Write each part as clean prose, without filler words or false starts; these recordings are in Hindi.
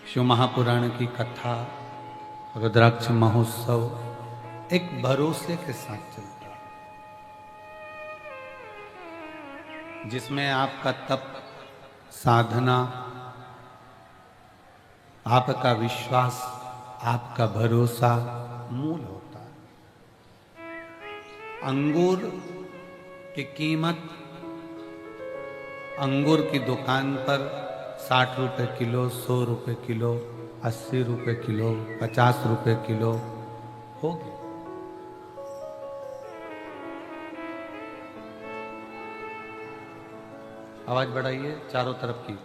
शिव महापुराण की कथा, रुद्राक्ष महोत्सव एक भरोसे के साथ चलता है, जिसमें आपका तप, साधना, आपका विश्वास, आपका भरोसा मूल होता है। अंगूर की कीमत अंगूर की दुकान पर 60 रुपए किलो, 100 रुपए किलो, 80 रुपए किलो, 50 रुपए किलो होगी। आवाज बढ़ाइए चारों तरफ की।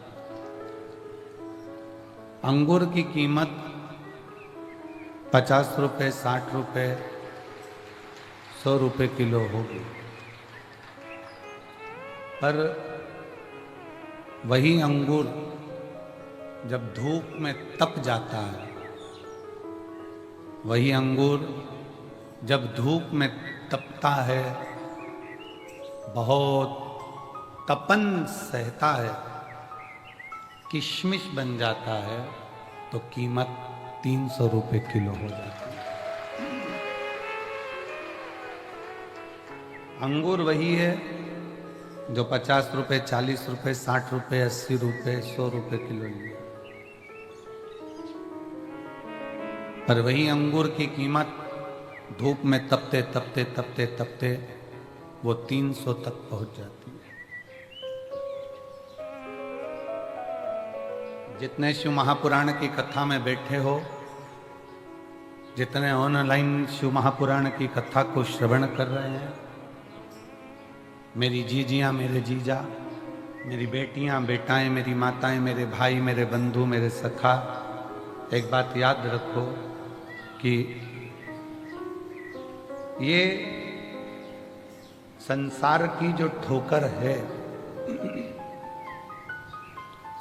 अंगूर की कीमत 50 रुपए, 60 रुपए, 100 रुपए किलो होगी, पर वही अंगूर जब धूप में तप जाता है, वही अंगूर जब धूप में तपता है, बहुत तपन सहता है, किशमिश बन जाता है, तो कीमत 300 रुपए किलो हो जाती है। अंगूर वही है जो 50 रुपए, 40 रुपए, 60 रुपए, 80 रुपए, 100 रुपए किलो लिया, पर वही अंगूर की कीमत धूप में तपते तपते तपते तपते वो 300 तक पहुंच जाती है। जितने शिव महापुराण की कथा में बैठे हो, जितने ऑनलाइन शिव महापुराण की कथा को श्रवण कर रहे हैं, मेरी जीजियां, मेरे जीजा, मेरी बेटियां, बेटाएं, मेरी माताएं, मेरे भाई, मेरे बंधु, मेरे सखा, एक बात याद रखो कि ये संसार की जो ठोकर है,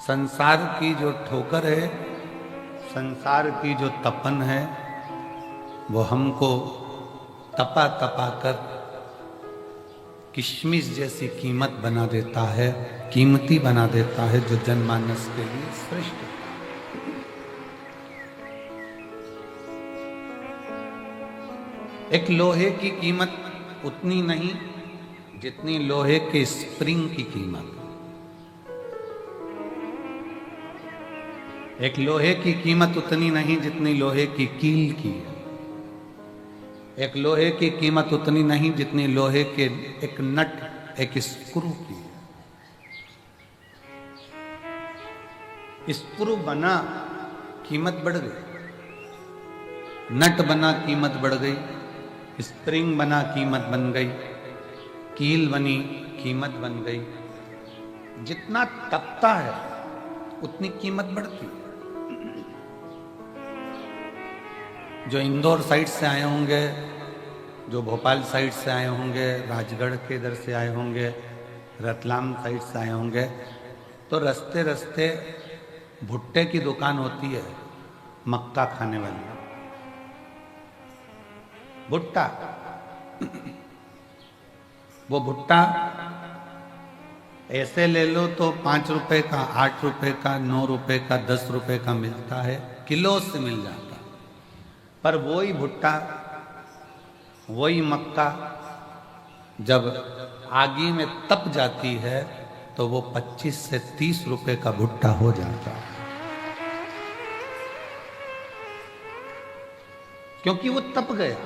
संसार की जो ठोकर है, संसार की जो तपन है, वो हमको तपा तपा कर किशमिश जैसी कीमत बना देता है, कीमती बना देता है, जो जनमानस के लिए श्रेष्ठ है। एक लोहे की कीमत उतनी नहीं जितनी लोहे के स्प्रिंग की कीमत। एक लोहे की कीमत उतनी नहीं जितनी लोहे की कील की है। एक लोहे की कीमत उतनी नहीं जितनी लोहे के एक नट, एक स्क्रू की है। स्क्रू बना, कीमत बढ़ गई, नट बना, कीमत बढ़ गई, स्प्रिंग बना, कीमत बन गई, कील बनी, कीमत बन गई। जितना तपता है उतनी कीमत बढ़ती है। जो इंदौर साइड से आए होंगे, जो भोपाल साइड से आए होंगे, राजगढ़ के इधर से आए होंगे, रतलाम साइड से आए होंगे, तो रास्ते रास्ते भुट्टे की दुकान होती है, मक्का खाने वाली भुट्टा। वो भुट्टा ऐसे ले लो तो 5 रुपए का, 8 रुपए का, 9 रुपए का, 10 रुपए का मिलता है, किलो से मिल जाता है। पर वही भुट्टा, वही मक्का जब आगी में तप जाती है तो वो 25 से 30 रुपए का भुट्टा हो जाता है, क्योंकि वो तप गया।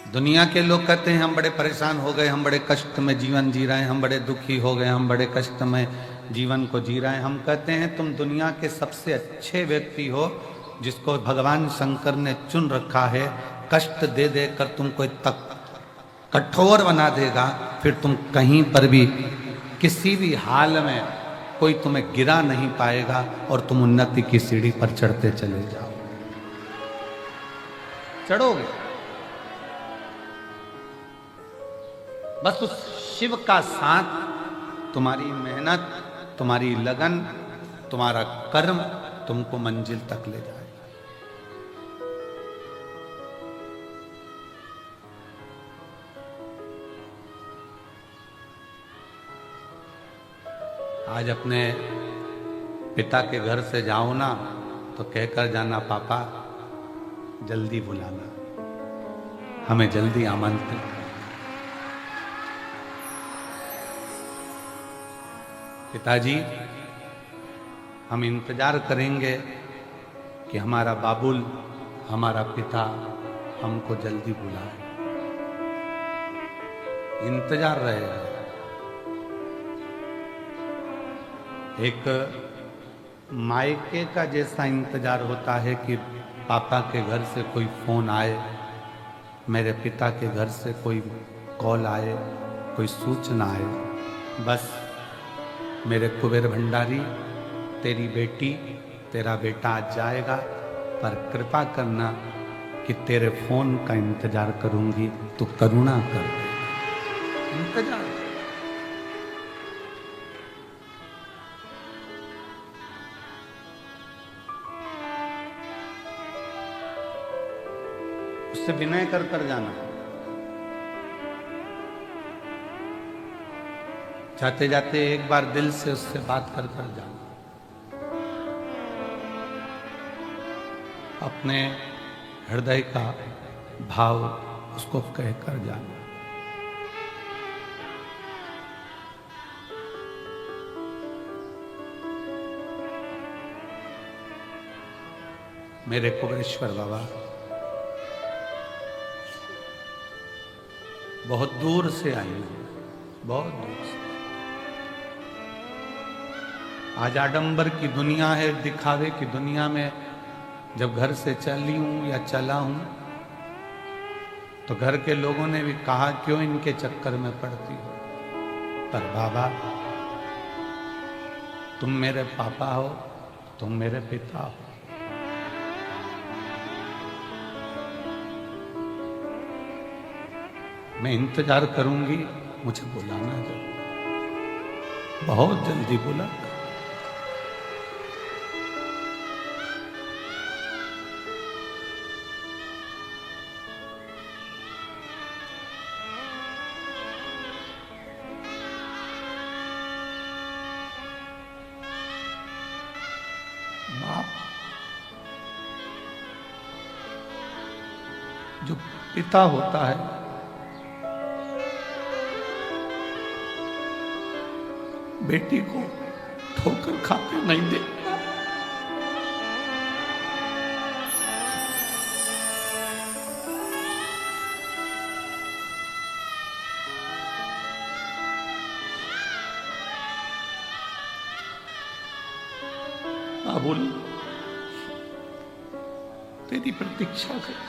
दुनिया के लोग कहते हैं हम बड़े परेशान हो गए, हम बड़े कष्ट में जीवन जी रहे हैं, हम बड़े दुखी हो गए, हम बड़े कष्ट में जीवन को जी रहे हैं। हम कहते हैं तुम दुनिया के सबसे अच्छे व्यक्ति हो, जिसको भगवान शंकर ने चुन रखा है। कष्ट दे दे कर तुमको तक कठोर बना देगा, फिर तुम कहीं पर भी किसी भी हाल में कोई तुम्हें गिरा नहीं पाएगा और तुम उन्नति की सीढ़ी पर चढ़ते चले जाओ, चढ़ोगे। बस उस शिव का साथ, तुम्हारी मेहनत, तुम्हारी लगन, तुम्हारा कर्म तुमको मंजिल तक ले जाए। आज अपने पिता के घर से जाओ ना तो कहकर जाना, पापा जल्दी बुलाना, हमें जल्दी आमंत्रित कर। पिताजी, हम इंतजार करेंगे कि हमारा बाबुल, हमारा पिता हमको जल्दी बुलाए। इंतजार रहेगा। एक मायके का जैसा इंतजार होता है कि पापा के घर से कोई फोन आए, मेरे पिता के घर से कोई कॉल आए, कोई सूचना आए, बस मेरे कुबेर भंडारी, तेरी बेटी, तेरा बेटा आज जाएगा, पर कृपा करना कि तेरे फोन का इंतजार करूंगी, तू करुणा कर दे। इंतजार। उससे विनय कर कर जाना। जाते जाते एक बार दिल से उससे बात कर कर जाना। अपने हृदय का भाव उसको कह कर जाना। मेरे कुबेरेश्वर बाबा बहुत दूर से आई हूं, बहुत दूर से। आज आडंबर की दुनिया है, दिखावे की दुनिया में जब घर से चली हूं या चला हूं तो घर के लोगों ने भी कहा, क्यों इनके चक्कर में पड़ती हो। पर बाबा, तुम मेरे पापा हो, तुम मेरे पिता हो। मैं इंतजार करूंगी, मुझे बुलाना जरूर, बहुत जल्दी बुला। जो पिता होता है बेटी को ठोकर खाते नहीं दे। बाबुल, तेरी प्रतीक्षा कर।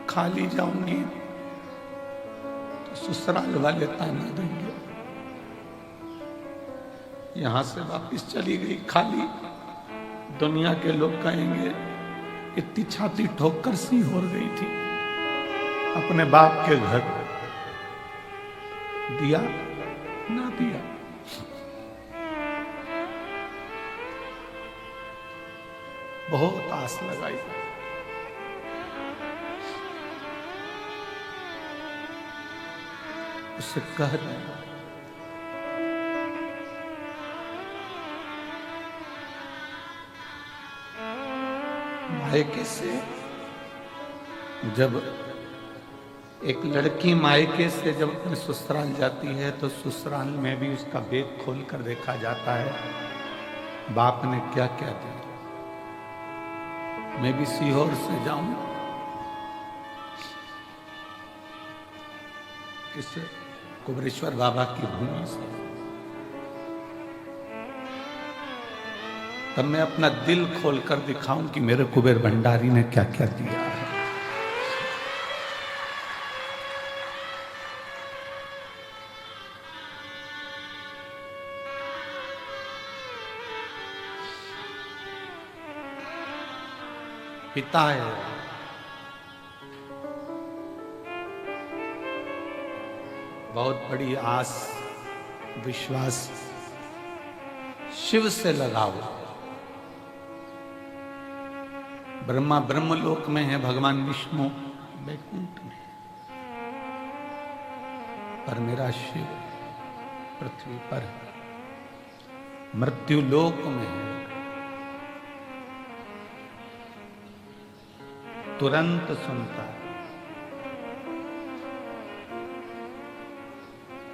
खाली जाऊंगी तो ससुराल वाले ताना देंगे, यहां से वापिस चली गई खाली, दुनिया के लोग कहेंगे इतनी छाती ठोकर सी हो गई थी, अपने बाप के घर दिया ना दिया। बहुत आस लगाई, उससे कह रहे हैं, मायके से जब एक लड़की मायके से जब अपने ससुराल जाती है तो ससुराल में भी उसका बेग खोल कर देखा जाता है, बाप ने क्या क्या दिया। मैं भी सीहोर से जाऊं, इस कुबेरेश्वर बाबा की भूमि से, तब मैं अपना दिल खोलकर दिखाऊं कि मेरे कुबेर भंडारी ने क्या क्या दिया है। पिता है, बहुत बड़ी आस विश्वास शिव से लगाओ। ब्रह्मा ब्रह्मलोक में है, भगवान विष्णु वैकुंठ में। पर मेरा शिव पृथ्वी पर मृत्यु लोक में है। तुरंत सुनता है।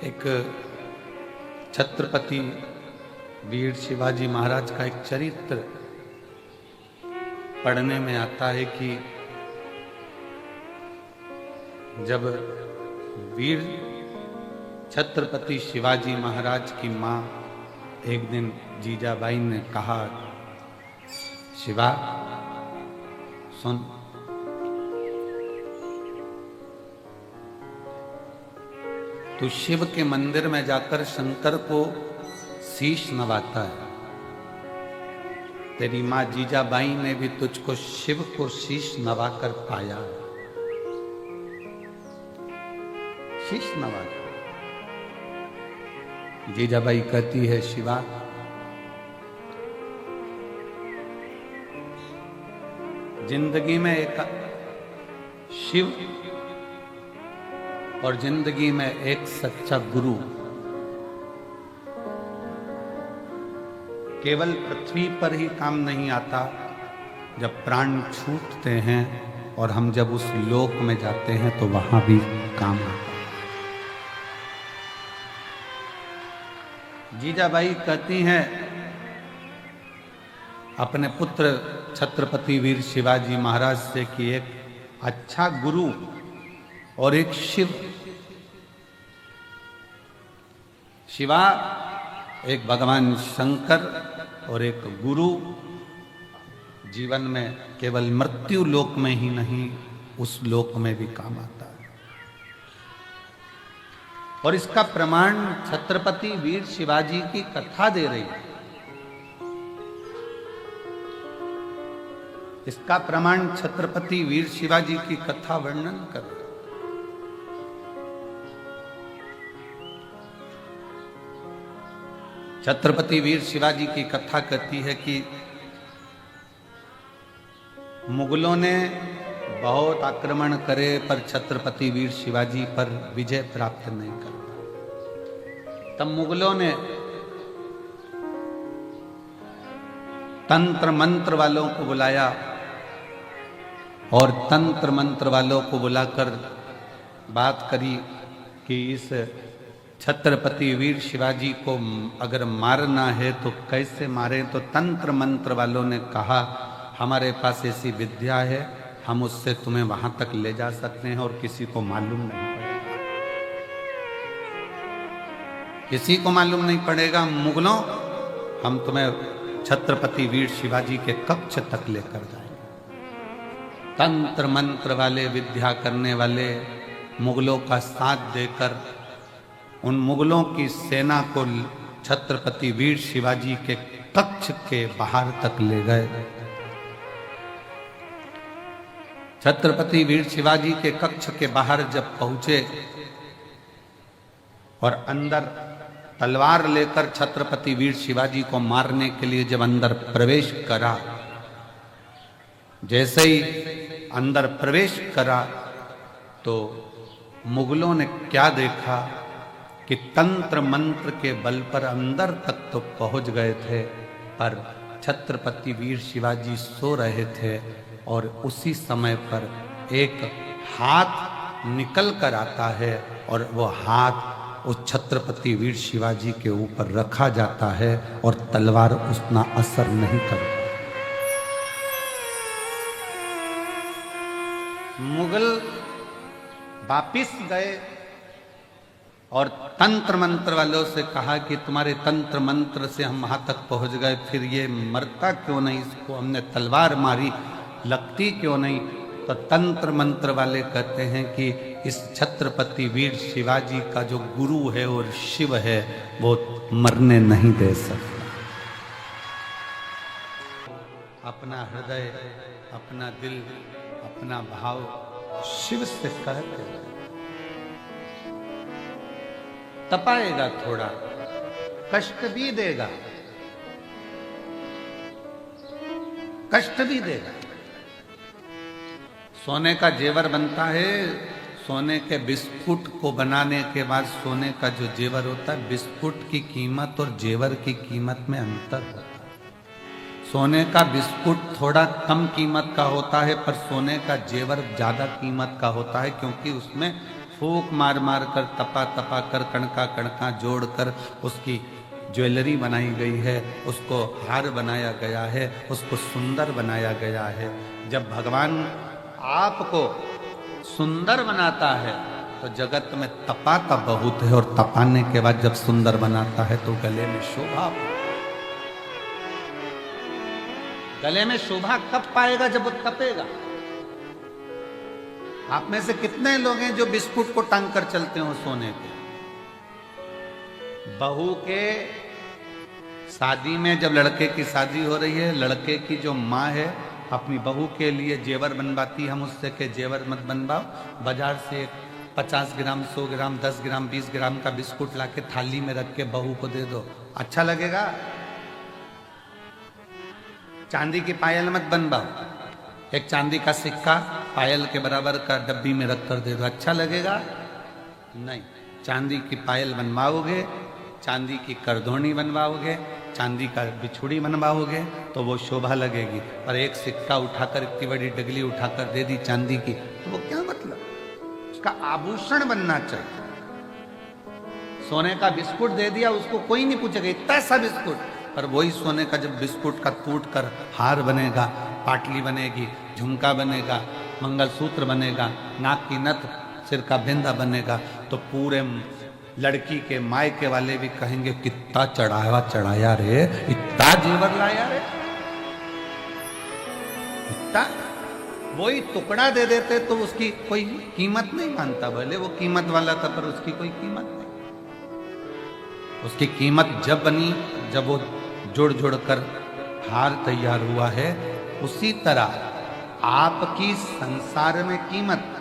एक छत्रपति वीर शिवाजी महाराज का एक चरित्र पढ़ने में आता है कि जब वीर छत्रपति शिवाजी महाराज की मां एक दिन जीजाबाई ने कहा, शिवा सुन, तू शिव के मंदिर में जाकर शंकर को शीश नवाता है। तेरी मां जीजाबाई ने भी तुझको शिव को शीश नवाकर पाया है। शीश नवाकर जीजाबाई कहती है, शिवा जिंदगी में एक शिव और जिंदगी में एक सच्चा गुरु केवल पृथ्वी पर ही काम नहीं आता, जब प्राण छूटते हैं और हम जब उस लोक में जाते हैं तो वहां भी काम आता। जीजाबाई कहती हैं अपने पुत्र छत्रपति वीर शिवाजी महाराज से कि एक अच्छा गुरु और एक शिव, शिवा एक भगवान शंकर और एक गुरु जीवन में केवल मृत्यु लोक में ही नहीं उस लोक में भी काम आता है। और इसका प्रमाण छत्रपति वीर शिवाजी की कथा दे रही है। इसका प्रमाण छत्रपति वीर शिवाजी की कथा वर्णन कर रही है। छत्रपति वीर शिवाजी की कथा कहती है कि मुगलों ने बहुत आक्रमण करे पर छत्रपति वीर शिवाजी पर विजय प्राप्त नहीं कर पाए। तब मुगलों ने तंत्र मंत्र वालों को बुलाया और तंत्र मंत्र वालों को बुलाकर बात करी कि इस छत्रपति वीर शिवाजी को अगर मारना है तो कैसे मारे। तो तंत्र मंत्र वालों ने कहा, हमारे पास ऐसी विद्या है, हम उससे तुम्हें वहां तक ले जा सकते हैं और किसी को मालूम नहीं पड़ेगा। किसी को मालूम नहीं पड़ेगा। मुगलों, हम तुम्हें छत्रपति वीर शिवाजी के कक्ष तक लेकर जाएंगे। तंत्र मंत्र वाले, विद्या करने वाले मुगलों का साथ देकर उन मुगलों की सेना को छत्रपति वीर शिवाजी के कक्ष के बाहर तक ले गए। छत्रपति वीर शिवाजी के कक्ष के बाहर जब पहुंचे और अंदर तलवार लेकर छत्रपति वीर शिवाजी को मारने के लिए जब अंदर प्रवेश करा, जैसे ही अंदर प्रवेश करा तो मुगलों ने क्या देखा कि तंत्र मंत्र के बल पर अंदर तक तो पहुंच गए थे, पर छत्रपति वीर शिवाजी सो रहे थे और उसी समय पर एक हाथ निकल कर आता है और वो हाथ उस छत्रपति वीर शिवाजी के ऊपर रखा जाता है और तलवार उतना असर नहीं करती। मुगल वापिस गए और तंत्र मंत्र वालों से कहा कि तुम्हारे तंत्र मंत्र से हम वहां तक पहुंच गए, फिर ये मरता क्यों नहीं, इसको हमने तलवार मारी, लगती क्यों नहीं। तो तंत्र मंत्र वाले कहते हैं कि इस छत्रपति वीर शिवाजी का जो गुरु है और शिव है वो मरने नहीं दे सकता। अपना हृदय, अपना दिल, अपना भाव शिव से कहते तपाएगा, थोड़ा कष्ट भी देगा, कष्ट भी देगा। सोने का जेवर बनता है, सोने के बिस्कुट को बनाने के बाद सोने का जो जेवर होता है, बिस्कुट की कीमत और जेवर की कीमत में अंतर होता है। सोने का बिस्कुट थोड़ा कम कीमत का होता है, पर सोने का जेवर ज्यादा कीमत का होता है, क्योंकि उसमें फूंक मार मार कर, तपा तपा कर, कणका कणका जोड़ कर उसकी ज्वेलरी बनाई गई है, उसको हार बनाया गया है, उसको सुंदर बनाया गया है। जब भगवान आपको सुंदर बनाता है तो जगत में तपाता बहुत है, और तपाने के बाद जब सुंदर बनाता है तो गले में शोभा। गले में शोभा कब पाएगा? जब वो तपेगा। आप में से कितने लोग हैं जो बिस्कुट को टांग कर चलते हो सोने के? बहू के शादी में जब लड़के की शादी हो रही है, लड़के की जो माँ है अपनी बहू के लिए जेवर बनवाती है, हम उससे के जेवर मत बनवाओ, बाजार से 50 ग्राम, 100 ग्राम, 10 ग्राम, 20 ग्राम का बिस्कुट लाके थाली में रख के बहू को दे दो, अच्छा लगेगा? चांदी की पायल मत बनवाओ, एक चांदी का सिक्का पायल के बराबर का डब्बी में रख कर दे दो, अच्छा लगेगा? नहीं। चांदी की पायल बनवाओगे, चांदी की करधोनी बनवाओगे, चांदी का बिछुड़ी बनवाओगे तो वो शोभा लगेगी। और एक सिक्का उठाकर, इतनी बड़ी डगली उठाकर दे दी चांदी की, तो वो क्या मतलब? उसका आभूषण बनना चाहिए। सोने का बिस्कुट दे दिया, उसको कोई नहीं पूछेगा इतना सा बिस्कुट, पर वही सोने का जब बिस्कुट का टूट कर हार बनेगा, पाटली बनेगी, झुमका बनेगा, मंगलसूत्र बनेगा, नाक की नथ, सिर का बिंदा बनेगा, तो पूरे लड़की के मायके वाले भी कहेंगे कितना चढ़ाया रे, इतना जेवर लाया रे, इतना। वही टुकड़ा दे देते तो उसकी कोई कीमत नहीं मानता, भले वो कीमत वाला था, पर उसकी कोई कीमत नहीं। उसकी कीमत जब बनी, जब वो जुड़ जुड़ कर हार तैयार हुआ है। उसी तरह आपकी संसार में कीमत,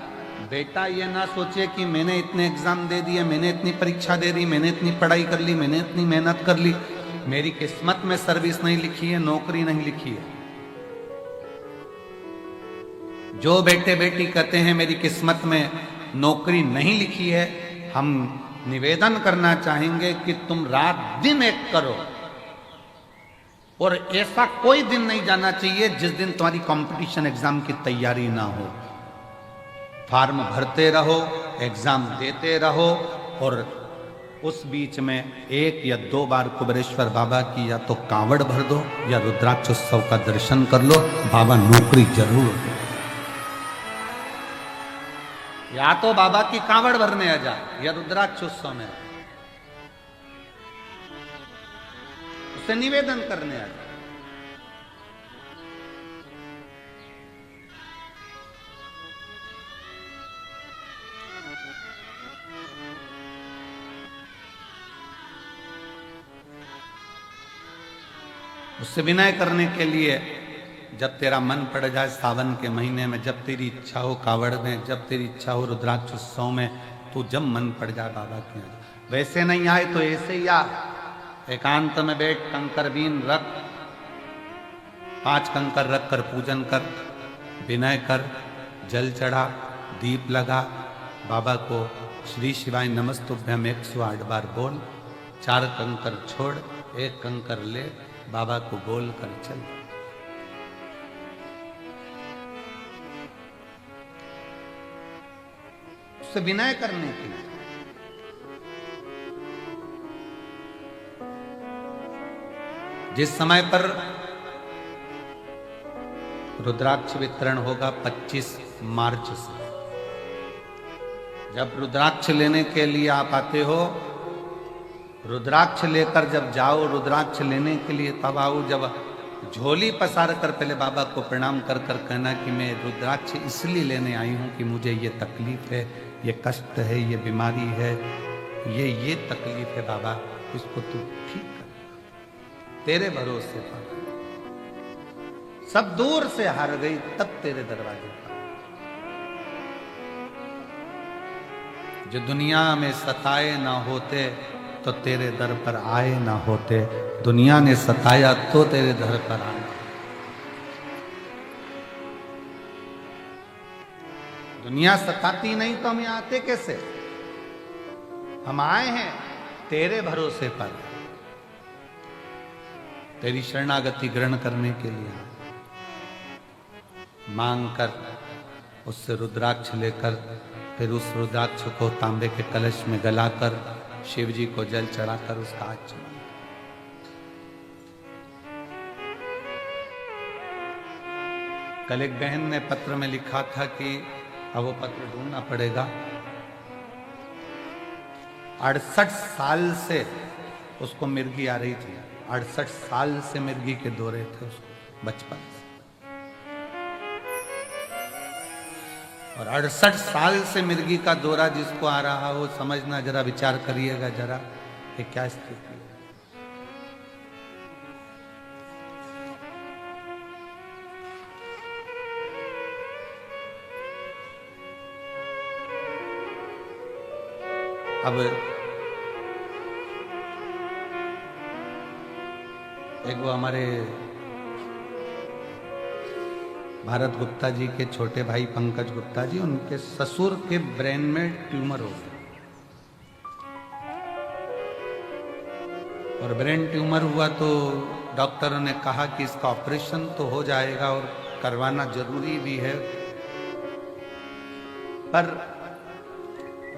बेटा ये ना सोचे कि मैंने इतने एग्जाम दे दिए, मैंने इतनी परीक्षा दे दी, मैंने इतनी पढ़ाई कर ली, मैंने इतनी मेहनत कर ली, मेरी किस्मत में सर्विस नहीं लिखी है, नौकरी नहीं लिखी है। जो बेटे बेटी कहते हैं मेरी किस्मत में नौकरी नहीं लिखी है, हम निवेदन करना चाहेंगे कि तुम रात दिन एक करो, और ऐसा कोई दिन नहीं जाना चाहिए जिस दिन तुम्हारी कंपटीशन एग्जाम की तैयारी ना हो। फॉर्म भरते रहो, एग्जाम देते रहो, और उस बीच में 1 या 2 बार कुबेरेश्वर बाबा की या तो कांवड़ भर दो या रुद्राक्ष उत्सव का दर्शन कर लो, बाबा नौकरी जरूर दो। या तो बाबा की कांवड़ भरने आ जाए या रुद्राक्ष उत्सव में उससे निवेदन करने आ जाए। उससे विनय करने के लिए, जब तेरा मन पड़ जाए सावन के महीने में, जब तेरी इच्छा हो कावड़ में, जब तेरी इच्छा हो रुद्राक्ष उत्सव में, तू जब मन पड़ जाए बाबा के यहाँ। वैसे नहीं आए तो ऐसे ही आ, एकांत में बैठ, कंकर बीन रख, 5 कंकर रख कर पूजन कर, विनय कर, जल चढ़ा, दीप लगा, बाबा को श्री शिवाय नमस्तुभ्यम 108 बार बोल, 4 कंकर छोड़, 1 कंकर ले, बाबा को बोल कर चल। उससे विनय करने के लिए। जिस समय पर रुद्राक्ष वितरण होगा 25 मार्च से, जब रुद्राक्ष लेने के लिए आप आते हो, रुद्राक्ष लेकर जब जाओ, रुद्राक्ष लेने के लिए तब आओ, जब झोली पसार कर पहले बाबा को प्रणाम कर कर कहना कि मैं रुद्राक्ष इसलिए लेने आई हूँ कि मुझे ये तकलीफ है, ये कष्ट है, ये बीमारी है, ये तकलीफ है बाबा, इसको तू ठीक कर, तेरे भरोसे पर। सब दूर से हार गई, तब तेरे दरवाजे पर। जो दुनिया में सताए ना होते तो तेरे दर पर आए ना होते, दुनिया ने सताया तो तेरे दर पर आए। दुनिया सताती नहीं तो हम यहाँ आते कैसे? हम आए हैं तेरे भरोसे पर, तेरी शरणागति ग्रहण करने के लिए। मांग कर उससे रुद्राक्ष लेकर, फिर उस रुद्राक्ष को तांबे के कलश में गलाकर शिव जी को जल चढ़ाकर उसका हाथ चुमा। कल एक बहन ने पत्र में लिखा था कि अब वो पत्र ढूंढना पड़ेगा। 68 साल से उसको मिर्गी आ रही थी, 68 साल से मिर्गी के दौरे थे उसको बचपन से, और 68 साल से मिर्गी का दौरा जिसको आ रहा हो, समझना, जरा विचार करिएगा जरा कि क्या स्थिति है। अब एक वो हमारे भारत गुप्ता जी के छोटे भाई पंकज गुप्ता जी, उनके ससुर के ब्रेन में ट्यूमर हो गया, और ब्रेन ट्यूमर हुआ तो डॉक्टरों ने कहा कि इसका ऑपरेशन तो हो जाएगा और करवाना जरूरी भी है, पर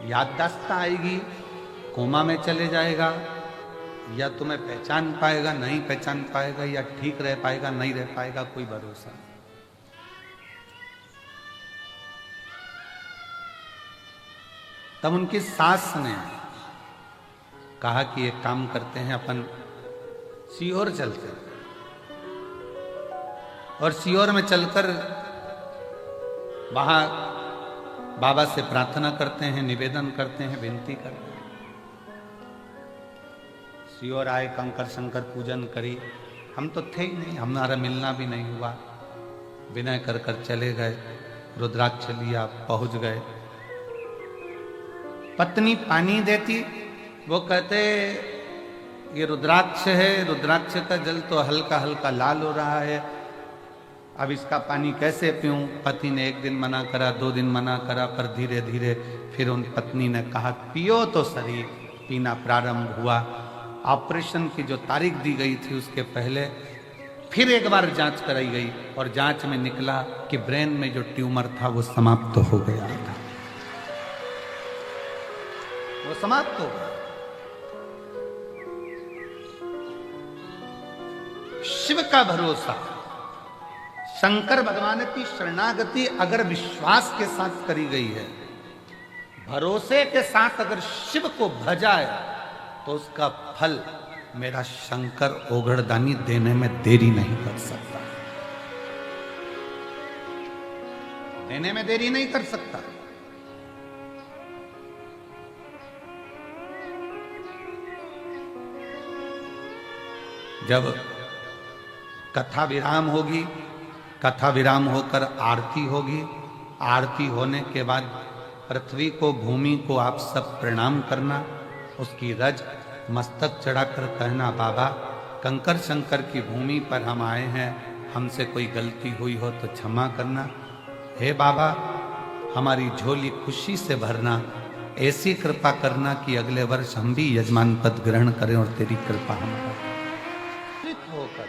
याददाश्त आएगी, कोमा में चले जाएगा, या तुम्हें पहचान पाएगा, नहीं पहचान पाएगा, या ठीक रह पाएगा, नहीं रह पाएगा, कोई भरोसा नहीं। तब उनकी सास ने कहा कि एक काम करते हैं, अपन सीहोर चलते हैं, और सीहोर में चलकर वहां बाबा से प्रार्थना करते हैं, निवेदन करते हैं, विनती करते हैं। सीहोर आए, कंकर शंकर पूजन करी, हम तो थे ही नहीं, हमारा मिलना भी नहीं हुआ, विनय कर कर चले गए, रुद्राक्ष लिया, पहुंच गए। पत्नी पानी देती, वो कहते ये रुद्राक्ष है, रुद्राक्ष का जल तो हल्का हल्का लाल हो रहा है, अब इसका पानी कैसे पीऊं? पति ने एक दिन मना करा, 2 दिन मना करा, पर धीरे धीरे फिर उन पत्नी ने कहा पियो तो सही। पीना प्रारंभ हुआ। ऑपरेशन की जो तारीख दी गई थी उसके पहले फिर एक बार जांच कराई गई, और जांच में निकला कि ब्रेन में जो ट्यूमर था वो समाप्त तो हो गया था, वो समाप्त हो गया। शिव का भरोसा, शंकर भगवान की शरणागति अगर विश्वास के साथ करी गई है, भरोसे के साथ अगर शिव को भजाए, तो उसका फल मेरा शंकर ओघड़दानी देने में देरी नहीं कर सकता, देने में देरी नहीं कर सकता। जब कथा विराम होगी, कथा विराम होकर आरती होगी, आरती होने के बाद पृथ्वी को, भूमि को आप सब प्रणाम करना, उसकी रज मस्तक चढ़ाकर कहना बाबा कंकर शंकर की भूमि पर हम आए हैं, हमसे कोई गलती हुई हो तो क्षमा करना। हे बाबा हमारी झोली खुशी से भरना, ऐसी कृपा करना कि अगले वर्ष हम भी यजमान पद ग्रहण करें और तेरी कृपा हमारा होकर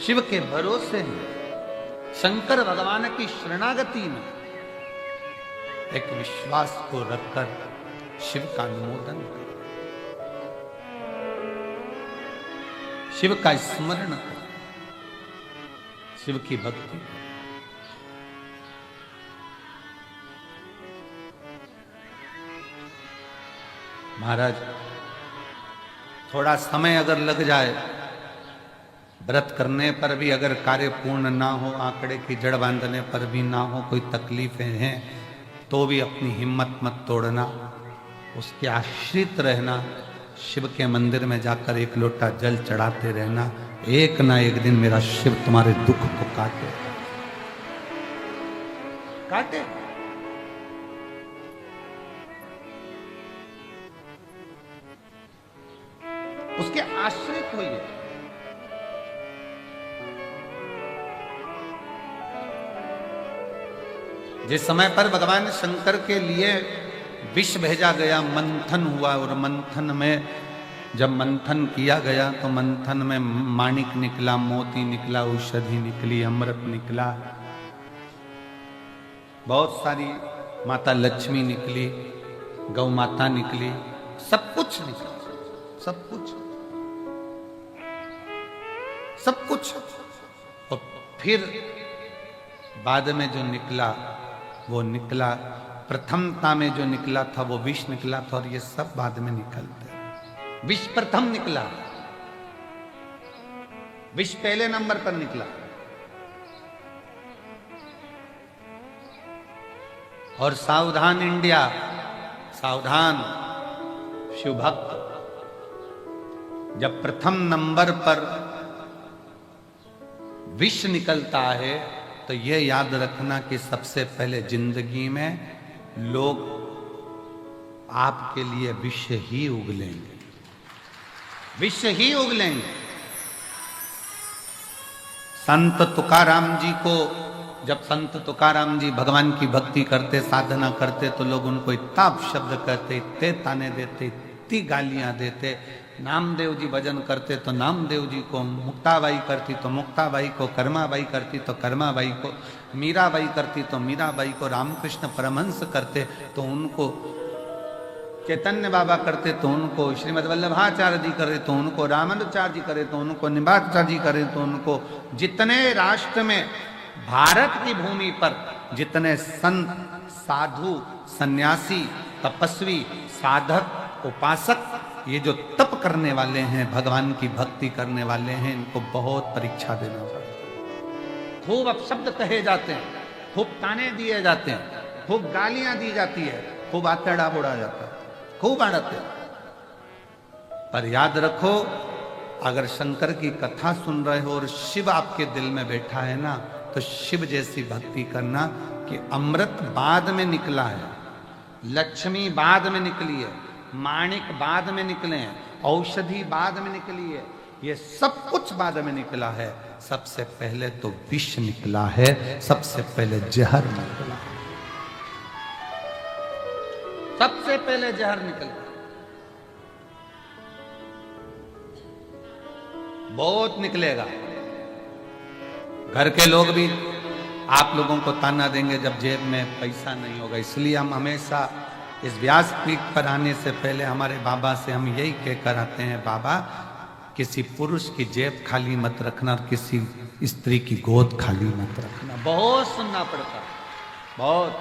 शिव के भरोसे में, शंकर भगवान की शरणागति में एक विश्वास को रखकर शिव का अनुमोदन करें, शिव का स्मरण करें, शिव की भक्ति। महाराज थोड़ा समय अगर लग जाए, व्रत करने पर भी अगर कार्य पूर्ण ना हो, आंकड़े की जड़ बांधने पर भी ना हो, कोई तकलीफें हैं तो भी अपनी हिम्मत मत तोड़ना, उसके आश्रित रहना, शिव के मंदिर में जाकर एक लोटा जल चढ़ाते रहना। एक ना एक दिन मेरा शिव तुम्हारे दुख को काटे, काटे। उसके आश्रित होइए। जिस समय पर भगवान शंकर के लिए विष भेजा गया, मंथन हुआ, और मंथन में जब मंथन किया गया तो मंथन में माणिक निकला, मोती निकला, औषधि निकली, अमृत निकला, बहुत सारी माता लक्ष्मी निकली, गौ माता निकली, सब कुछ निकला, सब कुछ, सब कुछ। और फिर बाद में जो निकला वो निकला, प्रथमता में जो निकला था वो विष निकला था, और ये सब बाद में निकलते। विष प्रथम निकला, विष पहले नंबर पर निकला। और सावधान इंडिया, सावधान शिव भक्त, जब प्रथम नंबर पर विष निकलता है तो यह याद रखना कि सबसे पहले जिंदगी में लोग आपके लिए विष ही उगलेंगे, विष ही उगलेंगे। संत तुकाराम जी को, जब संत तुकाराम जी भगवान की भक्ति करते, साधना करते, तो लोग उनको इतना शब्द कहते, इतने ताने देते, इतनी गालियां देते। नामदेव जी भजन करते तो नामदेव जी को, मुक्ताबाई करती तो मुक्ताबाई को, कर्माबाई करती तो कर्माबाई को, मीराबाई करती तो मीराबाई को, रामकृष्ण परमहंस करते तो उनको, चैतन्य बाबा करते तो उनको, श्रीमद् वल्लभाचार्य जी करे तो उनको, रामानुजाचार्य जी करे तो उनको, निम्बाचार्य जी करे तो उनको। जितने राष्ट्र में, भारत की भूमि पर जितने संत, साधु, सन्यासी, तपस्वी, साधक, उपासक, ये जो तप करने वाले हैं, भगवान की भक्ति करने वाले हैं, इनको बहुत परीक्षा देना पड़ता है। खूब अपशब्द कहे जाते हैं, खूब ताने दिए जाते हैं, खूब गालियां दी जाती है, खूब आतड़ा बोड़ा जाता है, खूब आड़ते। पर याद रखो, अगर शंकर की कथा सुन रहे हो और शिव आपके दिल में बैठा है ना, तो शिव जैसी भक्ति करना कि अमृत बाद में निकला है, लक्ष्मी बाद में निकली है, माणिक बाद में निकले हैं, औषधि बाद में निकली है, ये सब कुछ बाद में निकला है। सबसे पहले तो विष निकला है, सबसे पहले जहर निकला, सबसे पहले जहर निकला। बहुत निकलेगा। घर के लोग भी आप लोगों को ताना देंगे जब जेब में पैसा नहीं होगा। इसलिए हम हमेशा इस व्यासपीठ पर आने से पहले हमारे बाबा से हम यही कहकर आते हैं, बाबा किसी पुरुष की जेब खाली मत रखना और किसी स्त्री की गोद खाली मत रखना। बहुत सुनना पड़ता है, बहुत।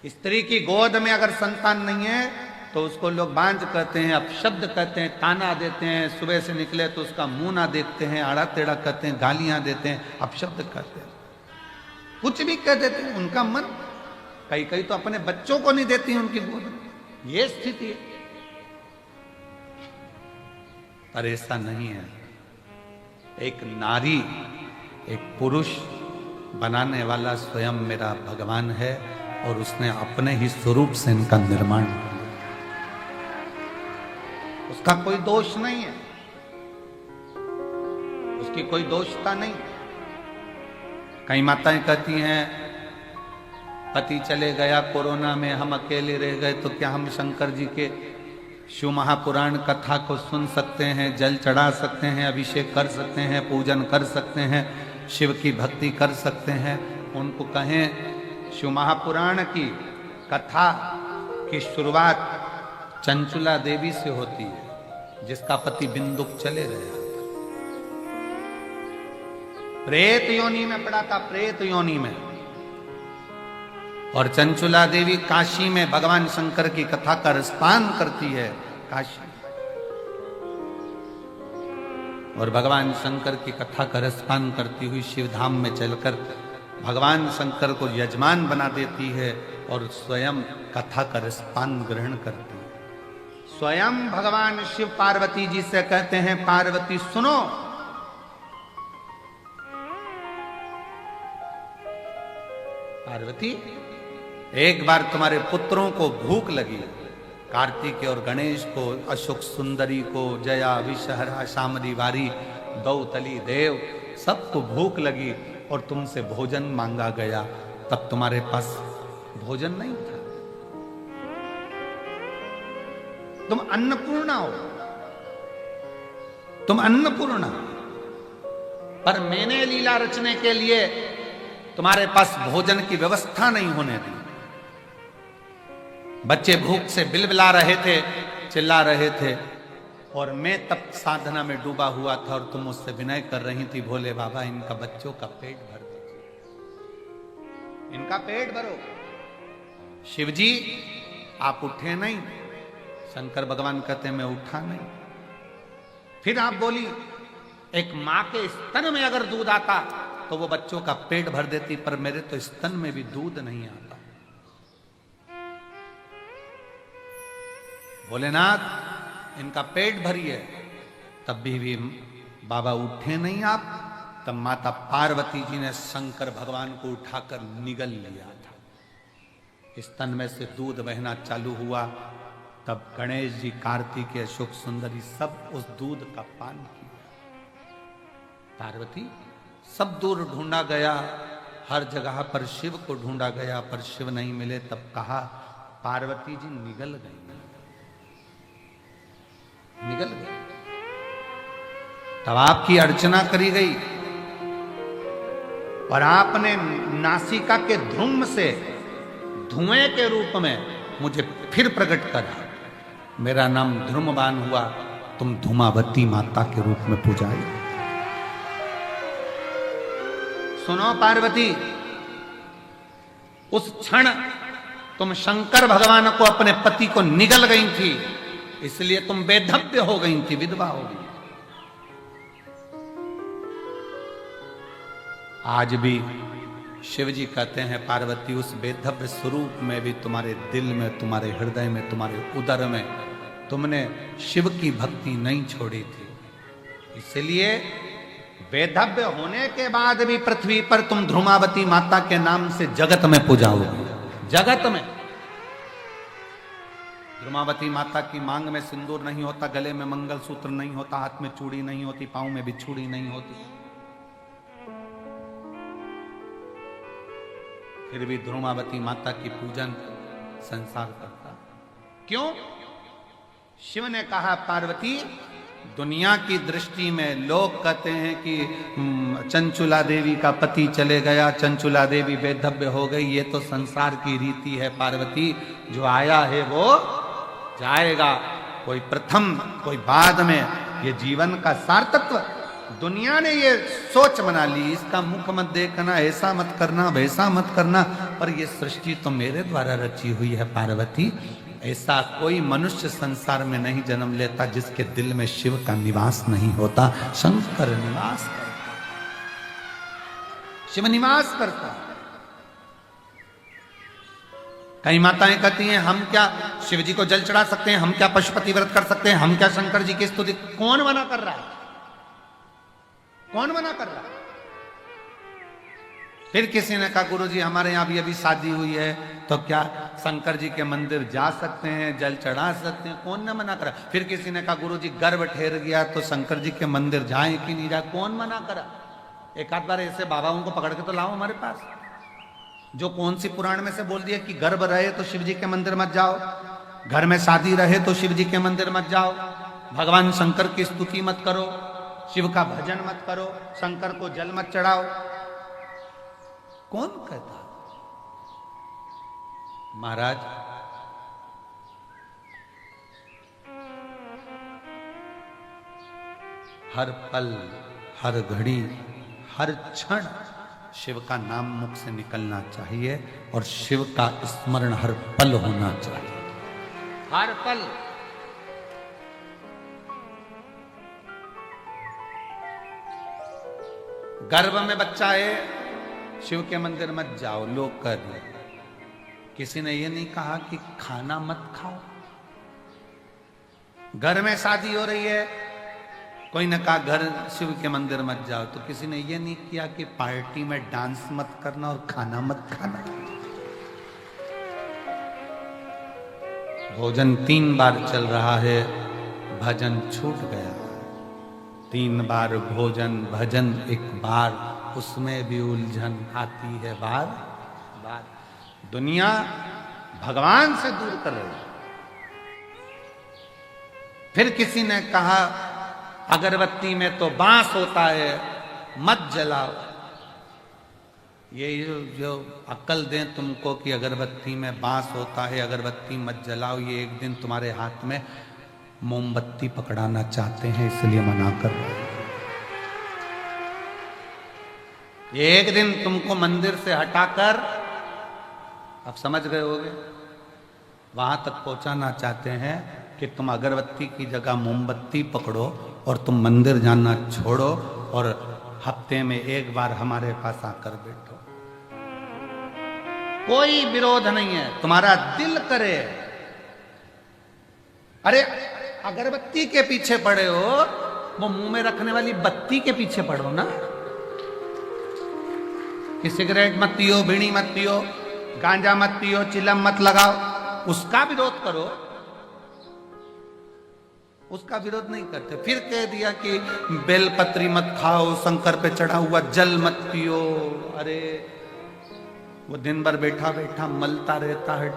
स्त्री की गोद में अगर संतान नहीं है तो उसको लोग बांझ कहते हैं, अपशब्द कहते हैं, ताना देते हैं, सुबह से निकले तो उसका मुंह ना देखते हैं, आड़ा टेढ़ा कहते हैं, गालियां देते हैं, अपशब्द कहते हैं, कुछ भी कह देते हैं। उनका मन, कई कई तो अपने बच्चों को नहीं देती हैं उनकी गोद में, ये स्थिति है। पर ऐसा नहीं है। एक नारी, एक पुरुष बनाने वाला स्वयं मेरा भगवान है, और उसने अपने ही स्वरूप से इनका निर्माण किया। उसका कोई दोष नहीं है, उसकी कोई दोषता नहीं। कई माताएं कहती हैं, पति चले गया कोरोना में, हम अकेले रह गए, तो क्या हम शंकर जी के शिव महापुराण कथा को सुन सकते हैं, जल चढ़ा सकते हैं, अभिषेक कर सकते हैं, पूजन कर सकते हैं, शिव की भक्ति कर सकते हैं? उनको कहें शिव महापुराण की कथा की शुरुआत चंचुला देवी से होती है, जिसका पति बिंदुक चले गया, प्रेत योनि में पड़ा था, प्रेत योनि में। और चंचुला देवी काशी में भगवान शंकर की कथा का रसपान करती है, काशी। और भगवान शंकर की कथा का रसपान करती हुई शिवधाम में चलकर भगवान शंकर को यजमान बना देती है और स्वयं कथा का रसपान ग्रहण करती है। स्वयं भगवान शिव पार्वती जी से कहते हैं, पार्वती सुनो, पार्वती एक बार तुम्हारे पुत्रों को भूख लगी, कार्तिक और गणेश को, अशोक सुंदरी को, जया, विषहरा, शामरी वारी, दौतली देव, सबको भूख लगी और तुमसे भोजन मांगा गया। तब तुम्हारे पास भोजन नहीं था। तुम अन्नपूर्णा हो, तुम अन्नपूर्णा। पर मैंने लीला रचने के लिए तुम्हारे पास भोजन की व्यवस्था नहीं होने दी। बच्चे भूख से बिलबिला रहे थे, चिल्ला रहे थे, और मैं तब साधना में डूबा हुआ था और तुम मुझसे विनय कर रही थी, भोले बाबा इनका बच्चों का पेट भर दीजिए, इनका पेट भरो। शिव जी आप उठे नहीं। शंकर भगवान कहते मैं उठा नहीं। फिर आप बोली एक मां के स्तन में अगर दूध आता तो वो बच्चों का पेट भर देती, पर मेरे तो स्तन में भी दूध नहीं आता। भोलेनाथ इनका पेट भरिए। तब भी बाबा उठे नहीं आप। तब माता पार्वती जी ने शंकर भगवान को उठाकर निगल लिया था। स्तन में से दूध बहना चालू हुआ। तब गणेश जी, कार्तिकेय, अशोक सुंदरी सब उस दूध का पान किया। पार्वती सब दूर ढूंढा गया, हर जगह पर शिव को ढूंढा गया, पर शिव नहीं मिले। तब कहा पार्वती जी निगल गई, निगल गई। तब आपकी अर्चना करी गई और आपने नासिका के धूम से धुएं के रूप में मुझे फिर प्रकट करा। मेरा नाम ध्रुमबान हुआ, तुम धूमावती माता के रूप में पूजाई। सुनो पार्वती, उस क्षण तुम शंकर भगवान को, अपने पति को निगल गई थी, इसलिए तुम बेधव्य हो गई थी, विधवा हो गई। आज भी शिव जी कहते हैं पार्वती उस बेधव्य स्वरूप में भी तुम्हारे दिल में, तुम्हारे हृदय में, तुम्हारे उदर में तुमने शिव की भक्ति नहीं छोड़ी थी। इसलिए बेधव्य होने के बाद भी पृथ्वी पर तुम ध्रुमावती माता के नाम से जगत में पूजाओगे। जगत में ध्रुमावती माता की मांग में सिंदूर नहीं होता, गले में मंगलसूत्र नहीं होता, हाथ में चूड़ी नहीं होती, पांव में बिछुड़ी नहीं होती, फिर भी ध्रुमावती माता की पूजन संसार करता। क्यों? शिव ने कहा पार्वती, दुनिया की दृष्टि में लोग कहते हैं कि चंचुला देवी का पति चले गया, चंचुला देवी बेधव्य हो गई, ये तो संसार की रीति है पार्वती। जो आया है वो जाएगा, कोई प्रथम कोई बाद में। ये जीवन का सार्थत्व दुनिया ने ये सोच बना ली, इसका मुख मत देखना, ऐसा मत करना, वैसा मत करना, पर ये सृष्टि तो मेरे द्वारा रची हुई है पार्वती। ऐसा कोई मनुष्य संसार में नहीं जन्म लेता जिसके दिल में शिव का निवास नहीं होता। शंकर निवास करता, शिव निवास करता। कई माताएं कहती हैं हम क्या शिव जी को जल चढ़ा सकते हैं, हम क्या पशुपति व्रत कर सकते हैं, हम क्या शंकर जी की स्तुति। कौन मना कर रहा है? कौन मना कर रहा है? फिर किसी ने कहा गुरुजी हमारे यहां भी अभी शादी हुई है, तो क्या शंकर जी के मंदिर जा सकते हैं, जल चढ़ा सकते हैं? कौन ने मना करा? फिर किसी ने कहा गुरुजी गर्भ ठहर गया तो शंकर जी के मंदिर जाए कि नहीं जाए? कौन मना करा? एक आध बार ऐसे बाबाओं को पकड़ के तो लाओ हमारे पास, जो कौन सी पुराण में से बोल दिया कि गर्भ रहे तो शिव जी के मंदिर मत जाओ, घर में शादी रहे तो शिव जी के मंदिर मत जाओ, भगवान शंकर की स्तुति मत करो, शिव का भजन मत करो, शंकर को जल मत चढ़ाओ। कौन कहता? महाराज हर पल, हर घड़ी, हर क्षण शिव का नाम मुख से निकलना चाहिए और शिव का स्मरण हर पल होना चाहिए। हर पल। गर्भ में बच्चा है, शिव के मंदिर मत जाओ, लोग कर रहे। किसी ने ये नहीं कहा कि खाना मत खाओ। घर में शादी हो रही है, कोई ने कहा घर शिव के मंदिर मत जाओ, तो किसी ने ये नहीं किया कि पार्टी में डांस मत करना और खाना मत खाना। भोजन 3 बार चल रहा है, भजन छूट गया। 3 बार भोजन, भजन 1 बार, उसमें भी उलझन आती है बार बार। बात। दुनिया भगवान से दूर कर रही है। फिर किसी ने कहा अगरबत्ती में तो बांस होता है, मत जलाओ। ये जो अक्ल दें तुमको कि अगरबत्ती में बांस होता है, अगरबत्ती मत जलाओ, ये एक दिन तुम्हारे हाथ में मोमबत्ती पकड़ाना चाहते हैं, इसलिए मना कर रहे हैं। ये एक दिन तुमको मंदिर से हटाकर, अब समझ गए होगे, वहां तक पहुंचाना चाहते हैं कि तुम अगरबत्ती की जगह मोमबत्ती पकड़ो और तुम मंदिर जाना छोड़ो और हफ्ते में एक बार हमारे पास आकर बैठो। कोई विरोध नहीं है, तुम्हारा दिल करे। अरे अगरबत्ती के पीछे पड़े हो, वो मुंह में रखने वाली बत्ती के पीछे पड़ो ना। कि सिगरेट मत पियो, बीड़ी मत पियो, गांजा मत पियो, चिलम मत लगाओ, उसका विरोध करो। उसका विरोध नहीं करते। फिर कह दिया कि बेलपत्री मत खाओ, शंकर पे चढ़ा हुआ जल मत पियो। अरे वो दिन भर बैठा बैठा मलता रहता है,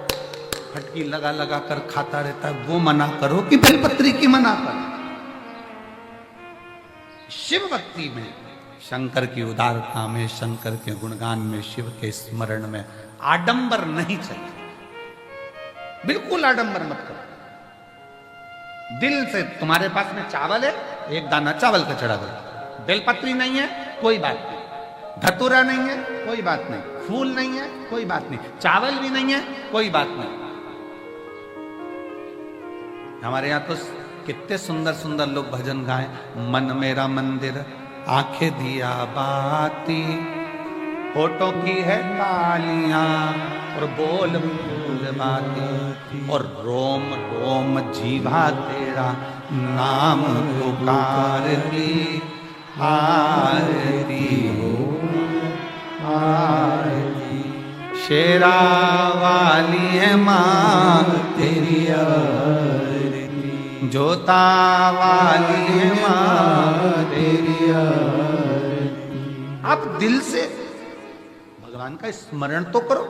फटकी लगा लगा कर खाता रहता है, वो मना करो कि बेलपत्री की मना करो। शिव भक्ति में, शंकर की उदारता में, शंकर के गुणगान में, शिव के स्मरण में आडंबर नहीं चाहिए। बिल्कुल आडंबर मत करो। दिल से, तुम्हारे पास में चावल है, एक दाना चावल का चढ़ा दो। बेलपत्री नहीं है, कोई बात नहीं। धतूरा नहीं है, कोई बात नहीं। फूल नहीं है, कोई बात नहीं। चावल भी नहीं है, कोई बात नहीं। हमारे यहां तो कितने सुंदर सुंदर लोग भजन गाए। मन मेरा मंदिर, आंखें दिया बाती, होठों की है तालियां और बोल बोल बाती, और रोम रोम जीवा तेरा नाम पुकारती, आरती हो आरती। शेरा वाली है माँ तेरी आरती, जोता वाली है माँ तेरी आरती। आप दिल से भगवान का स्मरण तो करो।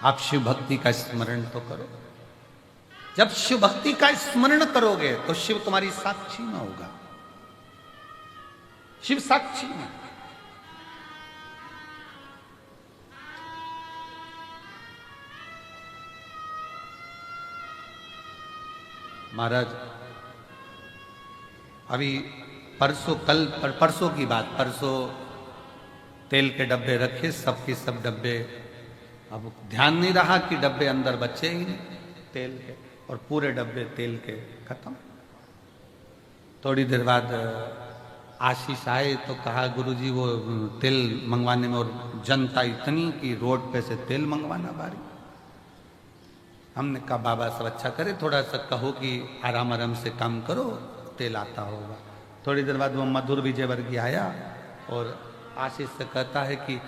आप शिव भक्ति का स्मरण तो करो। जब शिव भक्ति का स्मरण करोगे तो शिव तुम्हारी साक्षी में होगा। शिव साक्षी में। महाराज अभी परसों की बात, परसों तेल के डब्बे रखे, सबके सब डब्बे, अब ध्यान नहीं रहा कि डब्बे अंदर बचे ही नहीं तेल के, और पूरे डब्बे तेल के खत्म। थोड़ी देर बाद आशीष आए तो कहा गुरुजी वो तेल मंगवाने में, और जनता इतनी कि रोड पे से तेल मंगवाना बारी। हमने कहा बाबा सब अच्छा करे, थोड़ा सा कहो कि आराम आराम से काम करो, तेल आता होगा। थोड़ी देर बाद वो मधुर विजयवर्गीय आया और आशीष से कहता है कि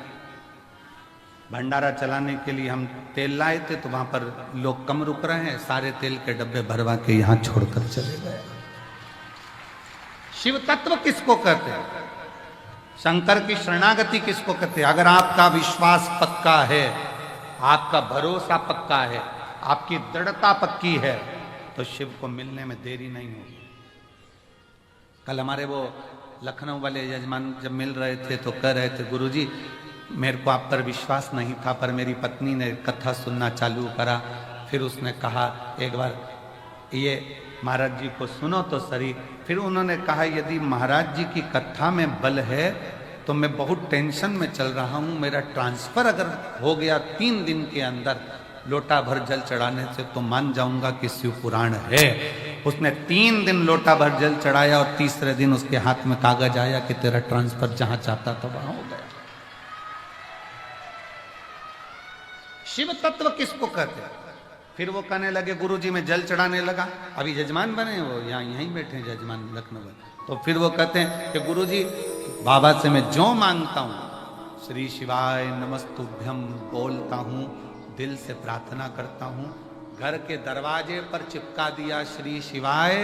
भंडारा चलाने के लिए हम तेल लाए थे, तो वहां पर लोग कम रुक रहे हैं, सारे तेल के डब्बे भरवा के यहां छोड़कर चले गए। शिव तत्व किसको कहते हैं? शंकर की शरणागति किसको कहते हैं? अगर आपका विश्वास पक्का है, आपका भरोसा पक्का है, आपकी दृढ़ता पक्की है, तो शिव को मिलने में देरी नहीं होगी। कल हमारे वो लखनऊ वाले यजमान जब मिल रहे थे तो कह रहे थे गुरुजी मेरे को आप पर विश्वास नहीं था, पर मेरी पत्नी ने कथा सुनना चालू करा, फिर उसने कहा एक बार ये महाराज जी को सुनो तो सही। फिर उन्होंने कहा यदि महाराज जी की कथा में बल है तो मैं बहुत टेंशन में चल रहा हूँ, मेरा ट्रांसफर अगर हो गया 3 दिन के अंदर लोटा भर जल चढ़ाने से, तो मान जाऊंगा कि शिव पुराण है। उसने 3 दिन लोटा भर जल चढ़ाया और तीसरे दिन उसके हाथ में कागज आया कि तेरा ट्रांसफर जहां चाहता था वहां हो गया। शिव तत्व किसको कहते हैं? फिर वो कहने लगे गुरुजी मैं जल चढ़ाने लगा, अभी यजमान बने, वो यहीं बैठे यजमान लखनऊ में। तो फिर वो कहते हैं कि गुरुजी बाबा से मैं जो मांगता हूं, श्री शिवाय नमस्तुभ्यम बोलता हूं, दिल से प्रार्थना करता हूं, घर के दरवाजे पर चिपका दिया श्री शिवाय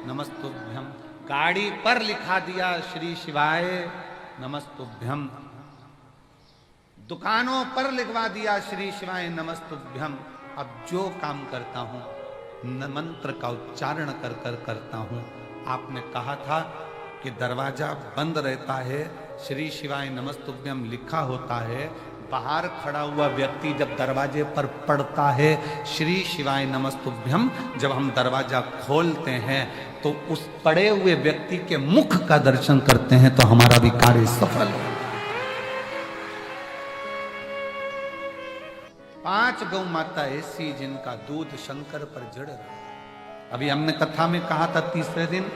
नमस्तुभ्यम, गाड़ी पर लिखा दिया श्री शिवाय नमस्तुभ्यम, दुकानों पर लिखवा दिया श्री शिवाय नमस्तुभ्यम। अब जो काम करता हूं मंत्र का उच्चारण कर कर करता हूं। आपने कहा था कि दरवाजा बंद रहता है, श्री शिवाय नमस्तुभ्यम लिखा होता है, बाहर खड़ा हुआ व्यक्ति जब दरवाजे पर पढ़ता है श्री शिवाय नमस्तुभ्यम, जब हम दरवाजा खोलते हैं तो उस पड़े हुए व्यक्ति के मुख का दर्शन करते हैं तो हमारा भी कार्य सफल हो। 5 गौ माता ऐसी जिनका दूध शंकर पर जड़ रहा। अभी हमने कथा में कहा था तीसरे दिन,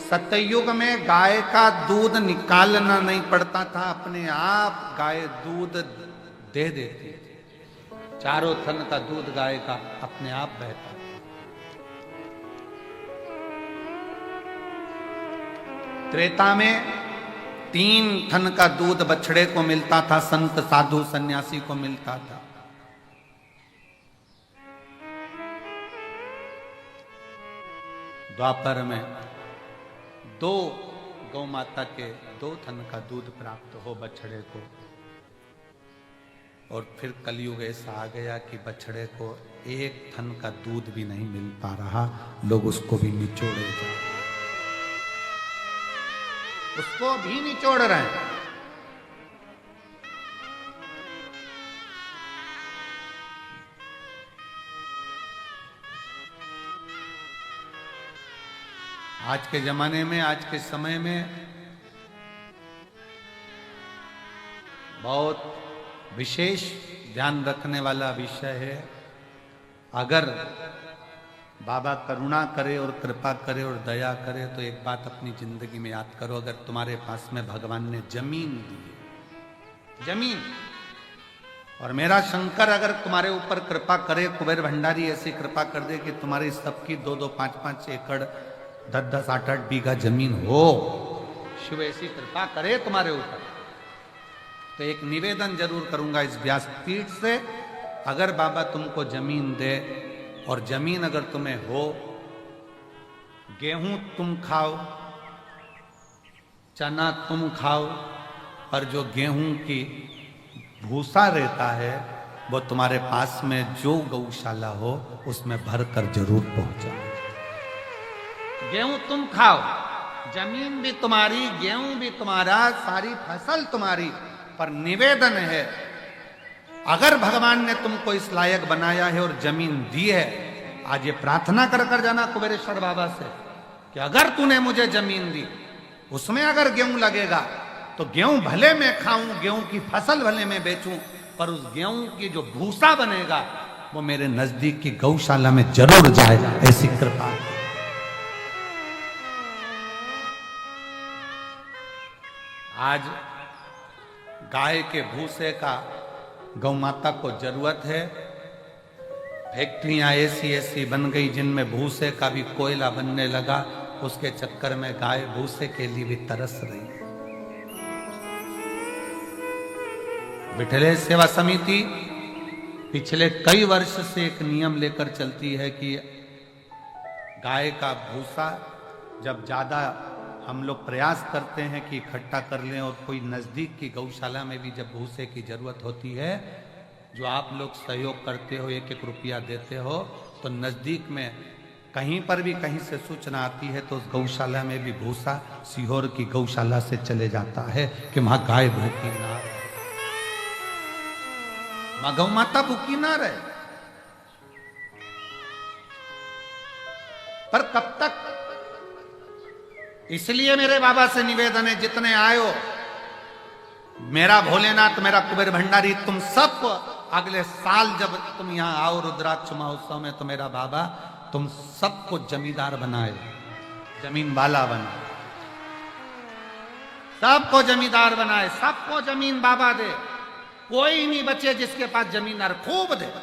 सतयुग में गाय का दूध निकालना नहीं पड़ता था, अपने आप गाय दूध दे देती थी। चारों थन का दूध गाय का अपने आप बहता। त्रेता में 3 थन का दूध बछड़े को मिलता था, संत साधु सन्यासी को मिलता था। द्वापर में 2 गौ माता के 2 थन का दूध प्राप्त हो बछड़े को, और फिर कलयुग ऐसा आ गया कि बछड़े को 1 थन का दूध भी नहीं मिल पा रहा, लोग उसको भी निचोड़े जा रहे, उसको भी निचोड़ रहे हैं। आज के जमाने में, आज के समय में बहुत विशेष ध्यान रखने वाला विषय है। अगर बाबा करुणा करे और कृपा करे और दया करे तो एक बात अपनी जिंदगी में याद करो, अगर तुम्हारे पास में भगवान ने जमीन दी है, जमीन, और मेरा शंकर अगर तुम्हारे ऊपर कृपा करे, कुबेर भंडारी ऐसी कृपा कर दे कि तुम्हारी सबकी 2-2, 5-5 एकड़, 10-10, 8-8 बीघा जमीन हो, शिव ऐसी कृपा करे तुम्हारे ऊपर, तो एक निवेदन जरूर करूंगा इस व्यासपीठ से, अगर बाबा तुमको जमीन दे और जमीन अगर तुम्हें हो, गेहूं तुम खाओ, चना तुम खाओ, पर जो गेहूं की भूसा रहता है वो तुम्हारे पास में जो गौशाला हो उसमें भर कर जरूर पहुंचाओ। गेहूं तुम खाओ, जमीन भी तुम्हारी, गेहूं भी तुम्हारा, सारी फसल तुम्हारी, पर निवेदन है, अगर भगवान ने तुमको इस लायक बनाया है और जमीन दी है, आज ये प्रार्थना कर कर जाना कुबेरेश्वर बाबा से कि अगर तूने मुझे जमीन दी, उसमें अगर गेहूं लगेगा तो गेहूं भले मैं खाऊं, गेहूं की फसल भले मैं बेचूं, पर उस गेहूं की जो भूसा बनेगा वो मेरे नजदीक की गौशाला में जरूर जाए, ऐसी कृपा। आज गाय के भूसे का गौ माता को जरूरत है। फैक्ट्रियां ऐसी ऐसी बन गई जिनमें भूसे का भी कोयला बनने लगा, उसके चक्कर में गाय भूसे के लिए भी तरस रही है। विठले सेवा समिति पिछले कई वर्ष से एक नियम लेकर चलती है कि गाय का भूसा जब ज्यादा हम लोग प्रयास करते हैं कि इकट्ठा कर लें, और कोई नजदीक की गौशाला में भी जब भूसे की जरूरत होती है, जो आप लोग सहयोग करते हो, 1-1 रुपया देते हो, तो नजदीक में कहीं पर भी कहीं से सूचना आती है तो उस गौशाला में भी भूसा सीहोर की गौशाला से चले जाता है कि वहां गाय भूखी ना रहे, वहां गौ माता भूखी ना रहे। पर कब तक? इसलिए मेरे बाबा से निवेदन है, जितने आयो, मेरा भोलेनाथ, मेरा कुबेर भंडारी, तुम सब अगले साल जब तुम यहां आओ रुद्राक्ष महोत्सव में, तो मेरा बाबा तुम सबको जमींदार बनाए, जमीन वाला बनाए, सबको जमींदार बनाए, सबको जमीन बाबा दे, कोई नहीं बचे जिसके पास जमींदार, खूब दे,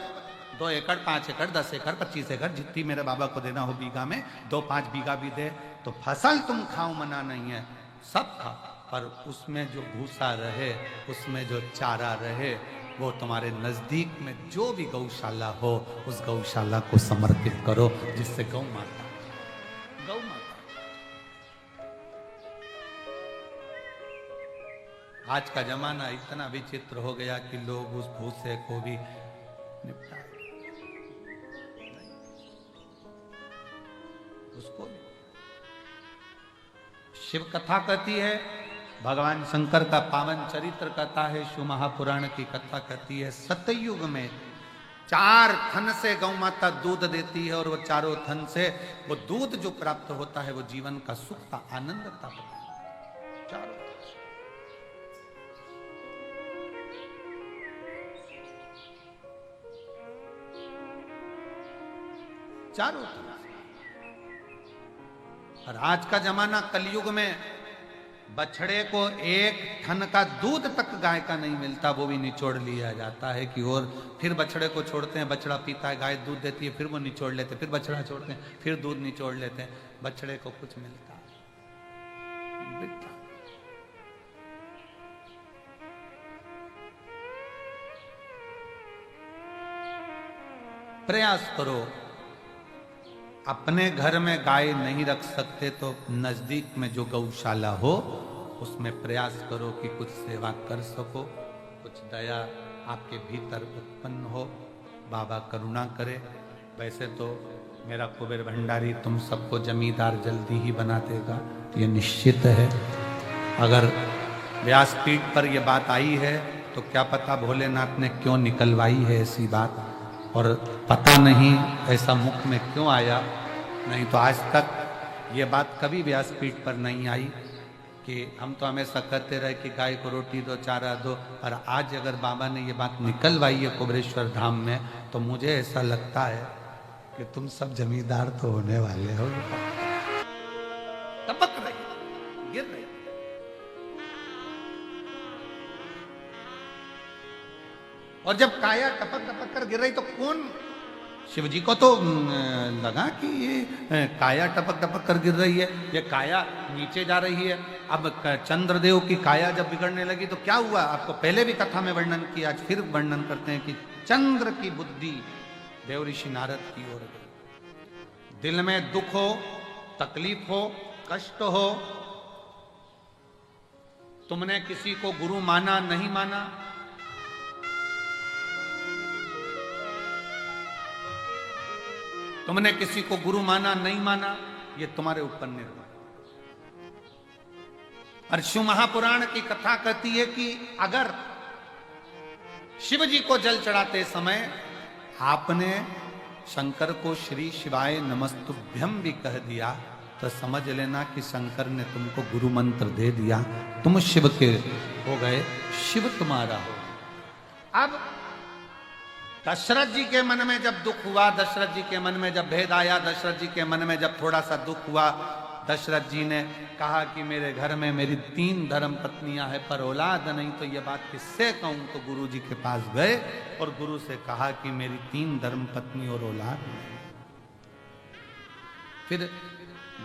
2 एकड़, 5 एकड़, 10 एकड़, 25 एकड़, जितनी मेरे बाबा को देना हो बीघा में, 2-5 बीघा भी दे, तो फसल तुम खाओ, मना नहीं है, सब खाओ, पर उसमें जो भूसा रहे, उसमें जो चारा रहे, वो तुम्हारे नजदीक में जो भी गौशाला हो उस गौशाला को समर्पित करो, जिससे गौ माता आज का जमाना इतना विचित्र हो गया कि लोग उस भूसे को भी निपटाए, उसको भी। शिव कथा कहती है, भगवान शंकर का पावन चरित्र कहता है, शिव महापुराण की कथा कहती है, सतयुग में 4 थन से गौ माता दूध देती है और वो चारों थन से वो दूध जो प्राप्त होता है वो जीवन का सुख का आनंद का चारों। चारों तरफ। और आज का जमाना कलयुग में बछड़े को 1 थन का दूध तक गाय का नहीं मिलता, वो भी निचोड़ लिया जाता है कि और फिर बछड़े को छोड़ते हैं, बछड़ा पीता है, गाय दूध देती है, फिर वो निचोड़ लेते हैं, फिर बछड़ा छोड़ते हैं, फिर दूध निचोड़ लेते हैं, बछड़े को कुछ मिलता है। प्रयास करो, अपने घर में गाय नहीं रख सकते तो नजदीक में जो गौशाला हो उसमें प्रयास करो कि कुछ सेवा कर सको, कुछ दया आपके भीतर उत्पन्न हो, बाबा करुणा करे। वैसे तो मेरा कुबेर भंडारी तुम सबको जमींदार जल्दी ही बना देगा, ये निश्चित है। अगर व्यासपीठ पर यह बात आई है तो क्या पता भोलेनाथ ने क्यों निकलवाई है ऐसी बात, और पता नहीं ऐसा मुख में क्यों आया, नहीं तो आज तक ये बात कभी व्यासपीठ पर नहीं आई कि हम तो हमेशा कहते रहे कि गाय को रोटी दो, चारा दो, और आज अगर बाबा ने ये बात निकलवाई है कुबेरेश्वर धाम में तो मुझे ऐसा लगता है कि तुम सब जमींदार तो होने वाले हो। टपक रही, गिर रही। और जब काया टपक टपक कर गिर रही तो कौन, शिव जी को तो लगा कि ये काया टपक टपक कर गिर रही है, ये काया नीचे जा रही है। अब चंद्रदेव की काया जब बिगड़ने लगी तो क्या हुआ, आपको पहले भी कथा में वर्णन किया, आज फिर वर्णन करते हैं कि चंद्र की बुद्धि देव ऋषि नारद की ओर गई। दिल में दुख हो, तकलीफ हो, कष्ट हो, तुमने किसी को गुरु माना नहीं माना, तुमने किसी को गुरु माना नहीं माना, ये तुम्हारे ऊपर निर्भर। और शिव महापुराण की कथा कहती है कि अगर शिव जी को जल चढ़ाते समय आपने शंकर को श्री शिवाय नमस्तुभ्यम भी कह दिया तो समझ लेना कि शंकर ने तुमको गुरु मंत्र दे दिया, तुम शिव के हो गए, शिव तुम्हारा हो। अब दशरथ जी के मन में जब दुख हुआ, दशरथ जी के मन में जब भेद आया, दशरथ जी के मन में जब थोड़ा सा दुख हुआ, दशरथ जी ने कहा कि मेरे घर में मेरी 3 धर्म पत्नियां हैं पर औलाद नहीं, तो ये बात किससे कहूं। तो गुरु जी के पास गए और गुरु से कहा कि मेरी 3 धर्म पत्नी और औलाद नहीं। फिर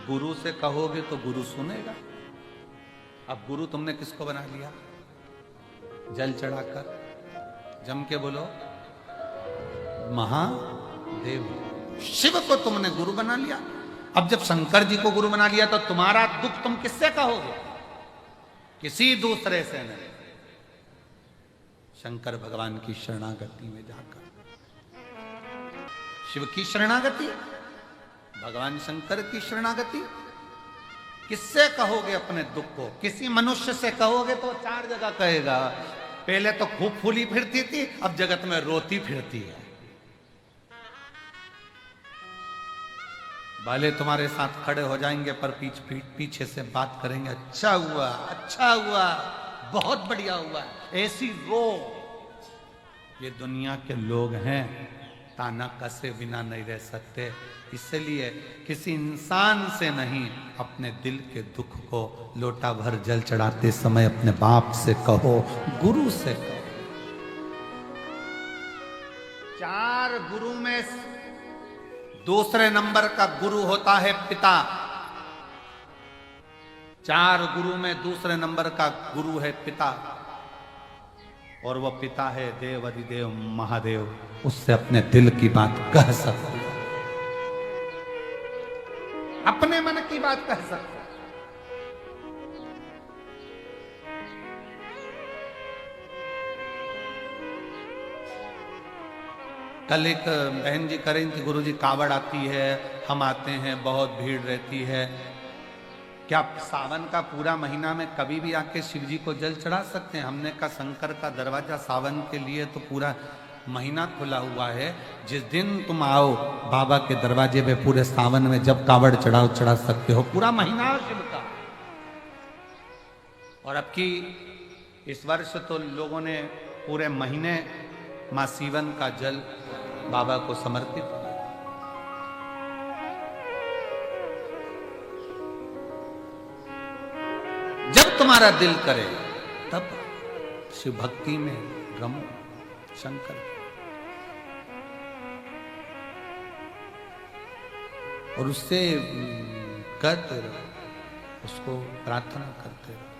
गुरु से कहोगे तो गुरु सुनेगा। अब गुरु तुमने किसको बना लिया, जल चढ़ाकर, जम के बोलो महादेव, शिव को तुमने गुरु बना लिया। अब जब शंकर जी को गुरु बना लिया तो तुम्हारा दुख तुम किससे कहोगे, किसी दूसरे से नहीं, शंकर भगवान की शरणागति में जाकर। शिव की शरणागति, भगवान शंकर की शरणागति, किससे कहोगे अपने दुख को। किसी मनुष्य से कहोगे तो 4 जगह कहेगा, पहले तो खूब फूली फिरती थी, अब जगत में रोती फिरती है। भले तुम्हारे साथ खड़े हो जाएंगे पर पीछे से बात करेंगे, अच्छा हुआ, अच्छा हुआ, बहुत बढ़िया हुआ, ऐसी रो। ये दुनिया के लोग हैं, ताना कसे बिना नहीं रह सकते। इसलिए किसी इंसान से नहीं, अपने दिल के दुख को लोटा भर जल चढ़ाते समय अपने बाप से कहो, गुरु से कहो। 4 गुरु में दूसरे नंबर का गुरु होता है पिता। 4 गुरु में दूसरे नंबर का गुरु है पिता। और वो पिता है देव अधिदेव महादेव, उससे अपने दिल की बात कह सकते, अपने मन की बात कह सकते। कल एक बहन जी करें कि गुरुजी कावड़ आती है, हम आते हैं, बहुत भीड़ रहती है, क्या सावन का पूरा महीना में कभी भी आके शिव जी को जल चढ़ा सकते हैं? हमने कहा शंकर का दरवाजा सावन के लिए तो पूरा महीना खुला हुआ है, जिस दिन तुम आओ बाबा के दरवाजे पे पूरे सावन में जब कावड़ चढ़ाओ चढ़ा सकते हो, पूरा महीना शिव का। और अब की इस वर्ष तो लोगों ने पूरे महीने मां सीवन का जल बाबा को समर्पित। जब तुम्हारा दिल करे तब शिव भक्ति में रमो शंकर, और उससे करते रहो, उसको प्रार्थना करते रहो।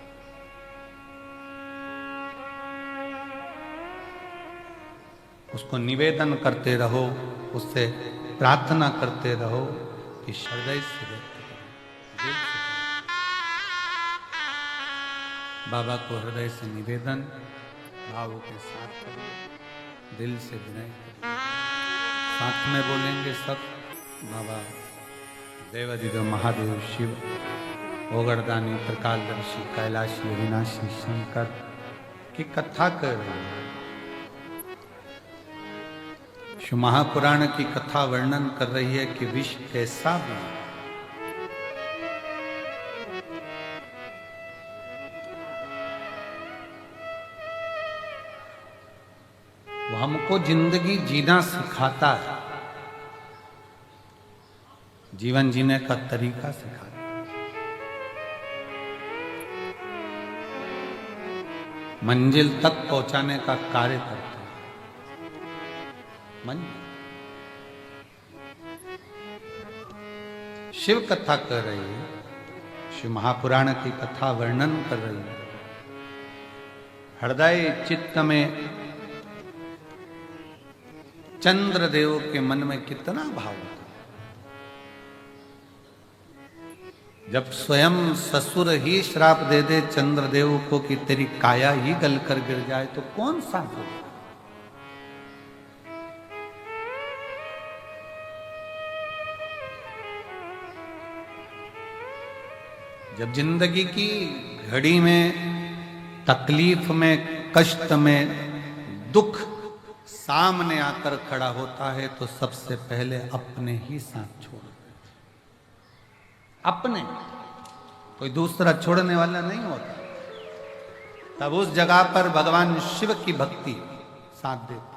उसको निवेदन करते रहो, उससे प्रार्थना करते रहो कि हृदय से व्यक्त करो, दिल से बाबा को हृदय से निवेदन भावों के साथ करो, दिल से विनय करो। साथ में बोलेंगे सब, बाबा देवाधिदेव महादेव शिव, ओगरदानी, त्रिकालदर्शी, कैलाशी, अविनाशी शंकर की कथा कर रहे हैं। शिव महापुराण की कथा वर्णन कर रही है कि विष कैसा भी वो हमको जिंदगी जीना सिखाता है, जीवन जीने का तरीका सिखाता है, मंजिल तक पहुंचाने का कार्य करता है। शिव कथा कर रही है, शिव महापुराण की कथा वर्णन कर रही है। हृदय चित्त में चंद्रदेव के मन में कितना भाव होता, जब स्वयं ससुर ही श्राप दे दे चंद्रदेव को कि तेरी काया ही गल कर गिर जाए तो कौन सा हो। जब जिंदगी की घड़ी में, तकलीफ में, कष्ट में, दुख सामने आकर खड़ा होता है तो सबसे पहले अपने ही साथ छोड़, अपने, कोई दूसरा छोड़ने वाला नहीं होता। तब उस जगह पर भगवान शिव की भक्ति साथ देती।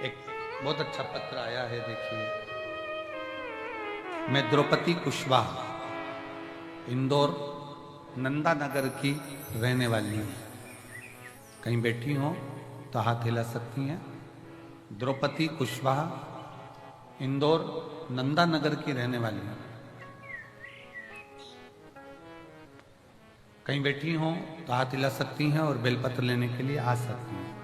एक बहुत अच्छा पत्र आया है, देखिए। मैं द्रौपदी कुशवाहा, इंदौर नंदा नगर की रहने वाली हूँ। कहीं बैठी हो तो हाथ हिला सकती हैं। द्रौपदी कुशवाहा, इंदौर नंदा नगर की रहने वाली हूँ। कहीं बैठी हो तो हाथ हिला सकती हैं और बेलपत्र लेने के लिए आ सकती हैं।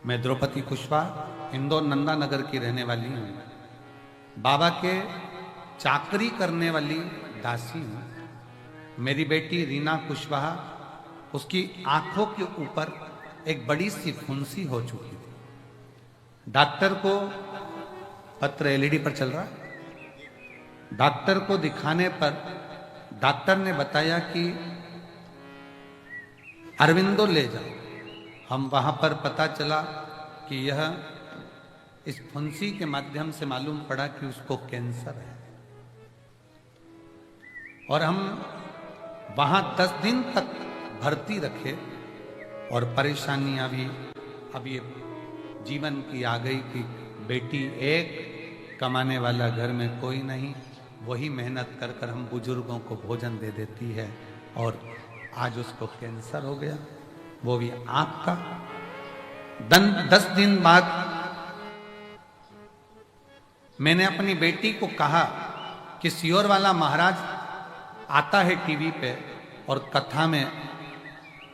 मैं द्रौपदी कुशवाहा, इंदौर नंदा नगर की रहने वाली हूँ। बाबा के चाकरी करने वाली दासी हूँ। मेरी बेटी रीना कुशवाहा, उसकी आंखों के ऊपर एक बड़ी सी फुंसी हो चुकी थी। डॉक्टर को, पत्र एलईडी पर चल रहा है, डॉक्टर को दिखाने पर डॉक्टर ने बताया कि अरविंदो ले जाओ। हम वहां पर पता चला कि यह इस फुंसी के माध्यम से मालूम पड़ा कि उसको कैंसर है, और हम वहां 10 दिन तक भर्ती रखे। और परेशानियां भी अब ये जीवन की आ गई कि बेटी एक, कमाने वाला घर में कोई नहीं, वही मेहनत कर कर हम बुजुर्गों को भोजन दे देती है। और आज उसको कैंसर हो गया, वो भी आंख का। 10 दिन बाद मैंने अपनी बेटी को कहा कि सियोर वाला महाराज आता है टीवी पे और कथा में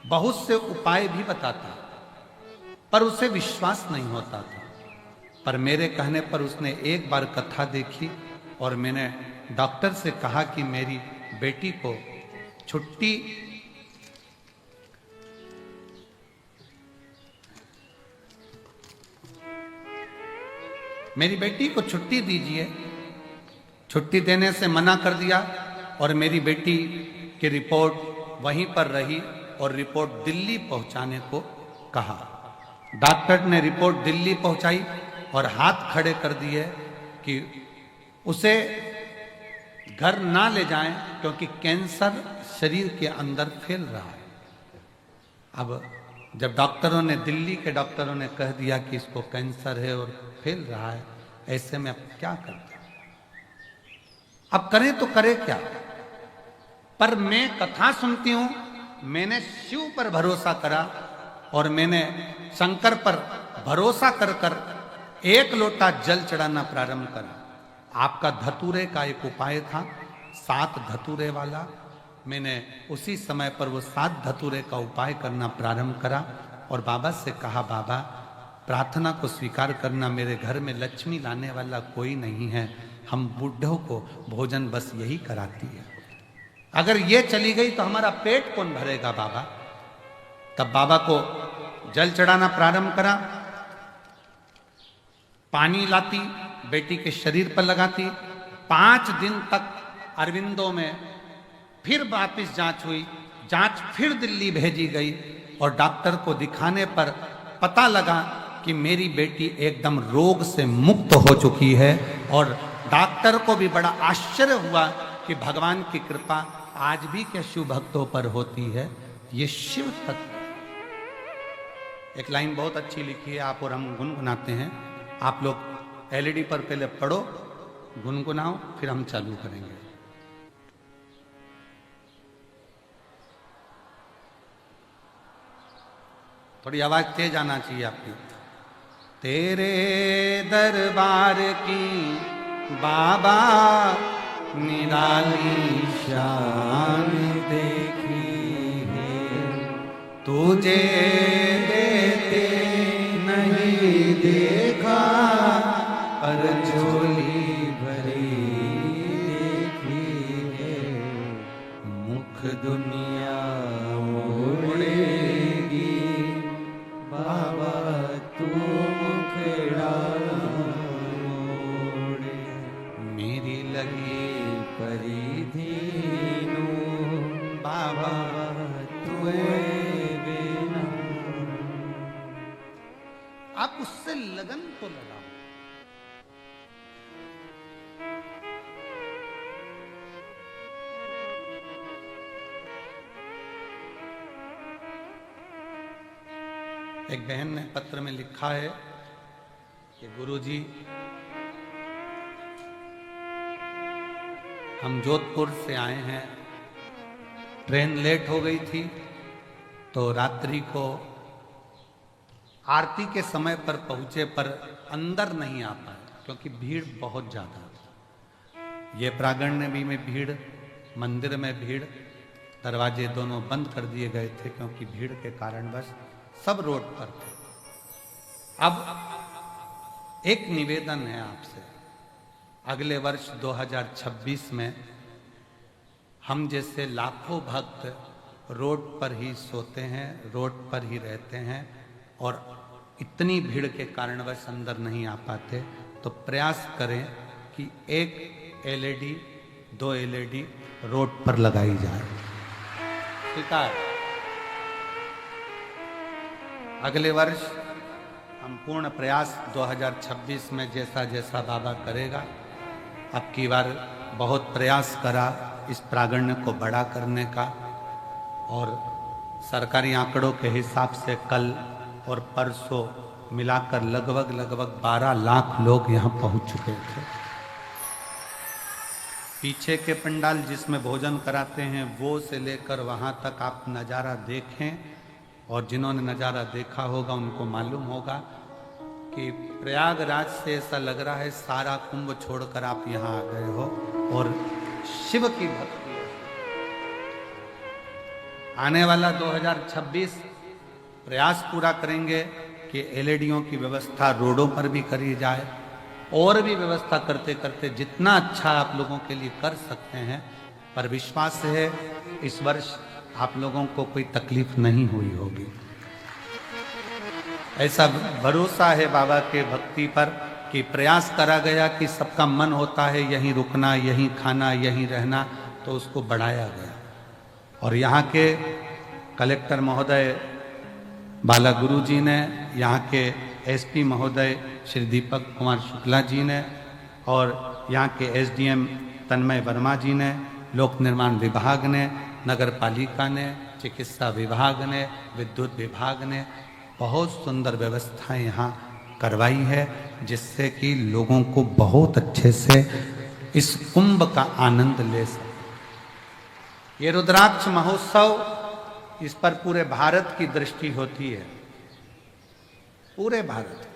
बहुत से उपाय भी बताता, पर उसे विश्वास नहीं होता था। पर मेरे कहने पर उसने एक बार कथा देखी और मैंने डॉक्टर से कहा कि मेरी बेटी को छुट्टी दीजिए। छुट्टी देने से मना कर दिया और मेरी बेटी की रिपोर्ट वहीं पर रही और रिपोर्ट दिल्ली पहुंचाने को कहा। डॉक्टर ने रिपोर्ट दिल्ली पहुंचाई और हाथ खड़े कर दिए कि उसे घर ना ले जाएं क्योंकि कैंसर शरीर के अंदर फैल रहा है। अब जब दिल्ली के डॉक्टरों ने कह दिया कि इसको कैंसर है और फैल रहा है, ऐसे में अब क्या करते, अब करें तो करे क्या। पर मैं कथा सुनती हूं, मैंने शिव पर भरोसा करा और मैंने शंकर पर भरोसा कर कर 1 लोटा जल चढ़ाना प्रारंभ करा। आपका धतूरे का एक उपाय था, 7 धतूरे वाला। मैंने उसी समय पर वो 7 धतूरे का उपाय करना प्रारंभ करा और बाबा से कहा, बाबा प्रार्थना को स्वीकार करना, मेरे घर में लक्ष्मी लाने वाला कोई नहीं है, हम बूढ़ों को भोजन बस यही कराती है, अगर ये चली गई तो हमारा पेट कौन भरेगा बाबा। तब बाबा को जल चढ़ाना प्रारंभ करा, पानी लाती, बेटी के शरीर पर लगाती। 5 दिन तक अरविंदों में फिर वापिस जांच हुई, जांच फिर दिल्ली भेजी गई और डॉक्टर को दिखाने पर पता लगा कि मेरी बेटी एकदम रोग से मुक्त हो चुकी है। और डॉक्टर को भी बड़ा आश्चर्य हुआ कि भगवान की कृपा आज भी क्या शिव भक्तों पर होती है। ये शिव तत्व। एक लाइन बहुत अच्छी लिखी है, आप और हम गुनगुनाते हैं। आप लोग एलईडी पर पहले पढ़ो, गुनगुनाओ, फिर हम चालू करेंगे। थोड़ी आवाज तेज आना चाहिए आपकी। तेरे दरबार की बाबा निराली शान देखी है, तुझे देते नहीं देखा, पर झोली भरी देखी है, मुख दुनिया मोड़ेगी बाबा तू मुखड़ा मोड़े, मेरी लगी परिधीनु बाबा तुए बिना। आप उससे लगन तो लगाओ। एक बहन ने पत्र में लिखा है कि गुरुजी, हम जोधपुर से आए हैं, ट्रेन लेट हो गई थी तो रात्रि को आरती के समय पर पहुंचे, पर अंदर नहीं आ पाए क्योंकि भीड़ बहुत ज्यादा थी। ये प्रांगण में भीड़, मंदिर में भीड़, दरवाजे दोनों बंद कर दिए गए थे क्योंकि भीड़ के कारण बस सब रोड पर थे। अब एक निवेदन है आपसे, अगले वर्ष 2026 में हम जैसे लाखों भक्त रोड पर ही सोते हैं, रोड पर ही रहते हैं और इतनी भीड़ के कारणवश अंदर नहीं आ पाते, तो प्रयास करें कि 1 एलईडी 2 एलईडी रोड पर लगाई जाए। स्वीकार। अगले वर्ष हम पूर्ण प्रयास 2026 में जैसा जैसा बाबा करेगा। अब की बार बहुत प्रयास करा इस प्रांगण को बड़ा करने का, और सरकारी आंकड़ों के हिसाब से कल और परसों मिलाकर लगभग 12 लाख लोग यहाँ पहुँच चुके थे। पीछे के पंडाल जिसमें भोजन कराते हैं वो से लेकर वहाँ तक आप नज़ारा देखें, और जिन्होंने नज़ारा देखा होगा उनको मालूम होगा कि प्रयागराज से ऐसा लग रहा है सारा कुंभ छोड़कर आप यहाँ आ गए हो और शिव की भक्ति है। आने वाला 2026 प्रयास पूरा करेंगे कि एलईडीओं की व्यवस्था रोडों पर भी करी जाए, और भी व्यवस्था करते करते जितना अच्छा आप लोगों के लिए कर सकते हैं। पर विश्वास है इस वर्ष आप लोगों को कोई तकलीफ नहीं हुई होगी, ऐसा भरोसा है बाबा के भक्ति पर कि प्रयास करा गया कि सबका मन होता है यहीं रुकना, यहीं खाना, यहीं रहना, तो उसको बढ़ाया गया। और यहाँ के कलेक्टर महोदय बाला गुरु जी ने, यहाँ के एसपी महोदय श्री दीपक कुमार शुक्ला जी ने, और यहाँ के एसडीएम तन्मय वर्मा जी ने, लोक निर्माण विभाग ने, नगर पालिका ने, चिकित्सा विभाग ने, विद्युत विभाग ने बहुत सुंदर व्यवस्थाएं यहाँ करवाई है, जिससे कि लोगों को बहुत अच्छे से इस कुंभ का आनंद ले सके। ये रुद्राक्ष महोत्सव, इस पर पूरे भारत की दृष्टि होती है, पूरे भारत।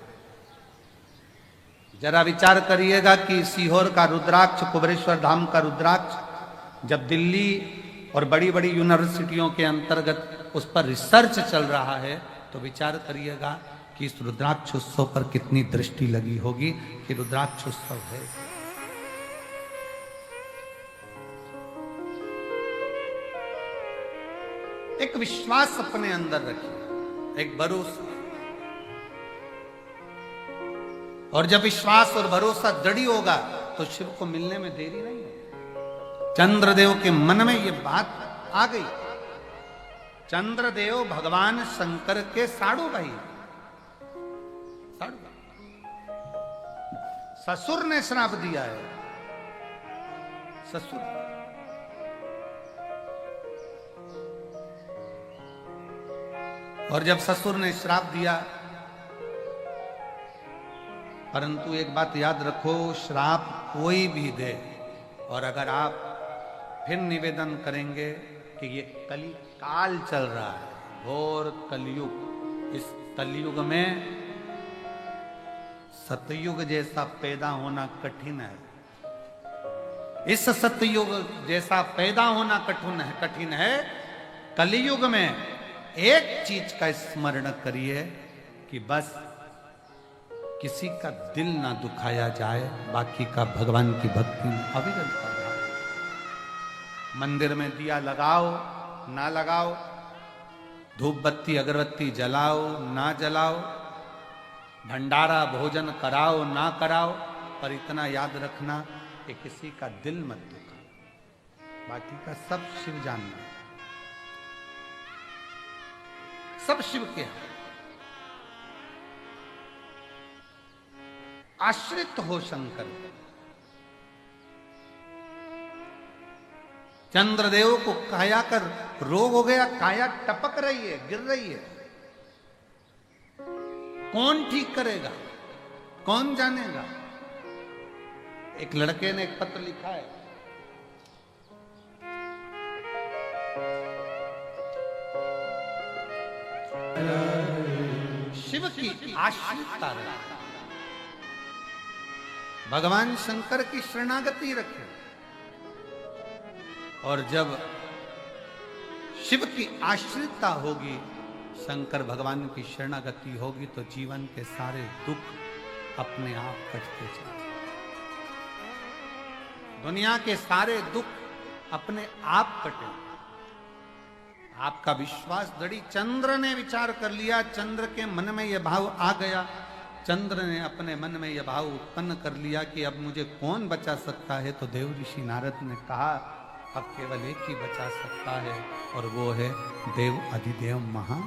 जरा विचार करिएगा कि सीहोर का रुद्राक्ष, कुबेरेश्वर धाम का रुद्राक्ष, जब दिल्ली और बड़ी बड़ी यूनिवर्सिटियों के अंतर्गत उस पर रिसर्च चल रहा है, तो विचार करिएगा कि इस रुद्राक्ष उत्सव पर कितनी दृष्टि लगी होगी कि रुद्राक्ष उत्सव है। एक विश्वास अपने अंदर रखिए, एक भरोसा, और जब विश्वास और भरोसा दृढ़ होगा तो शिव को मिलने में देरी नहीं है। चंद्रदेव के मन में यह बात आ गई। चंद्रदेव भगवान शंकर के साड़ू भाई, ससुर ने श्राप दिया है, ससुर। और जब ससुर ने श्राप दिया, परंतु एक बात याद रखो, श्राप कोई भी दे, और अगर आप फिर निवेदन करेंगे कि ये कली काल चल रहा है, घोर कलयुग, इस कलयुग में सतयुग जैसा पैदा होना कठिन है। इस सतयुग जैसा पैदा होना कठिन है। कलयुग में एक चीज का स्मरण करिए कि बस किसी का दिल ना दुखाया जाए, बाकी का भगवान की भक्ति में अविरल करना। मंदिर में दिया लगाओ ना लगाओ, धूप बत्ती अगरबत्ती जलाओ ना जलाओ, भंडारा भोजन कराओ ना कराओ, पर इतना याद रखना कि किसी का दिल मत दुखा, बाकी का सब शिव जानना, सब शिव के हैं। आश्रित हो शंकर। चंद्रदेव को काया कर रोग हो गया, काया टपक रही है, गिर रही है। कौन ठीक करेगा, कौन जानेगा? एक लड़के ने एक पत्र लिखा है, शिव की आश्रितता रहे, भगवान शंकर की शरणागति रखे, और जब शिव की आश्रितता होगी, शंकर भगवान की शरणागति होगी, तो जीवन के सारे दुख अपने आप कटते चले। दुनिया के सारे दुख अपने आप कटे। आपका विश्वास दृढ़। चंद्र ने विचार कर लिया, चंद्र के मन में यह भाव आ गया, चंद्र ने अपने मन में यह भाव उत्पन्न कर लिया कि अब मुझे कौन बचा सकता है। तो देव ऋषि नारद ने कहा अब केवल एक ही बचा सकता है, और वो है देव अधिदेव महा।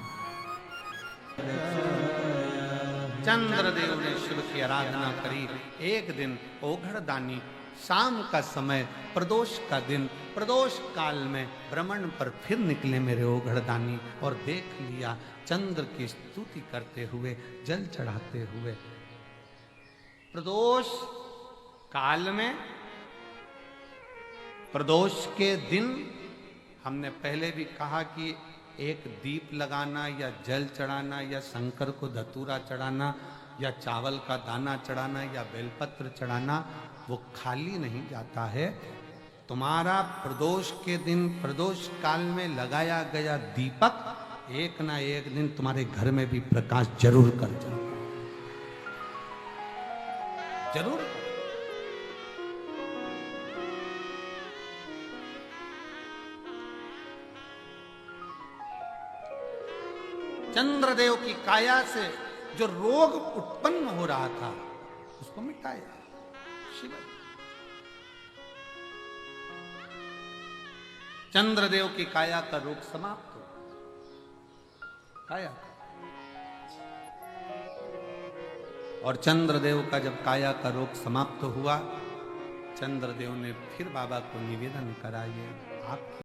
चंद्रदेव ने शिव की आराधना करी। एक दिन ओघड़दानी, शाम का समय, प्रदोष का दिन, प्रदोष काल में भ्रमण पर फिर निकले मेरे ओघड़दानी, और देख लिया चंद्र की स्तुति करते हुए, जल चढ़ाते हुए। प्रदोष काल में, प्रदोष के दिन, हमने पहले भी कहा कि एक दीप लगाना या जल चढ़ाना या शंकर को धतूरा चढ़ाना या चावल का दाना चढ़ाना या बेलपत्र चढ़ाना, वो खाली नहीं जाता है। तुम्हारा प्रदोष के दिन, प्रदोष काल में लगाया गया दीपक एक ना एक दिन तुम्हारे घर में भी प्रकाश जरूर कर जाए, जरूर। चंद्रदेव की काया से जो रोग उत्पन्न हो रहा था उसको मिटाया शिव। चंद्रदेव की काया का रोग समाप्त हो, काया। और चंद्रदेव का जब काया का रोग समाप्त हुआ, चंद्रदेव ने फिर बाबा को निवेदन करा, ये आप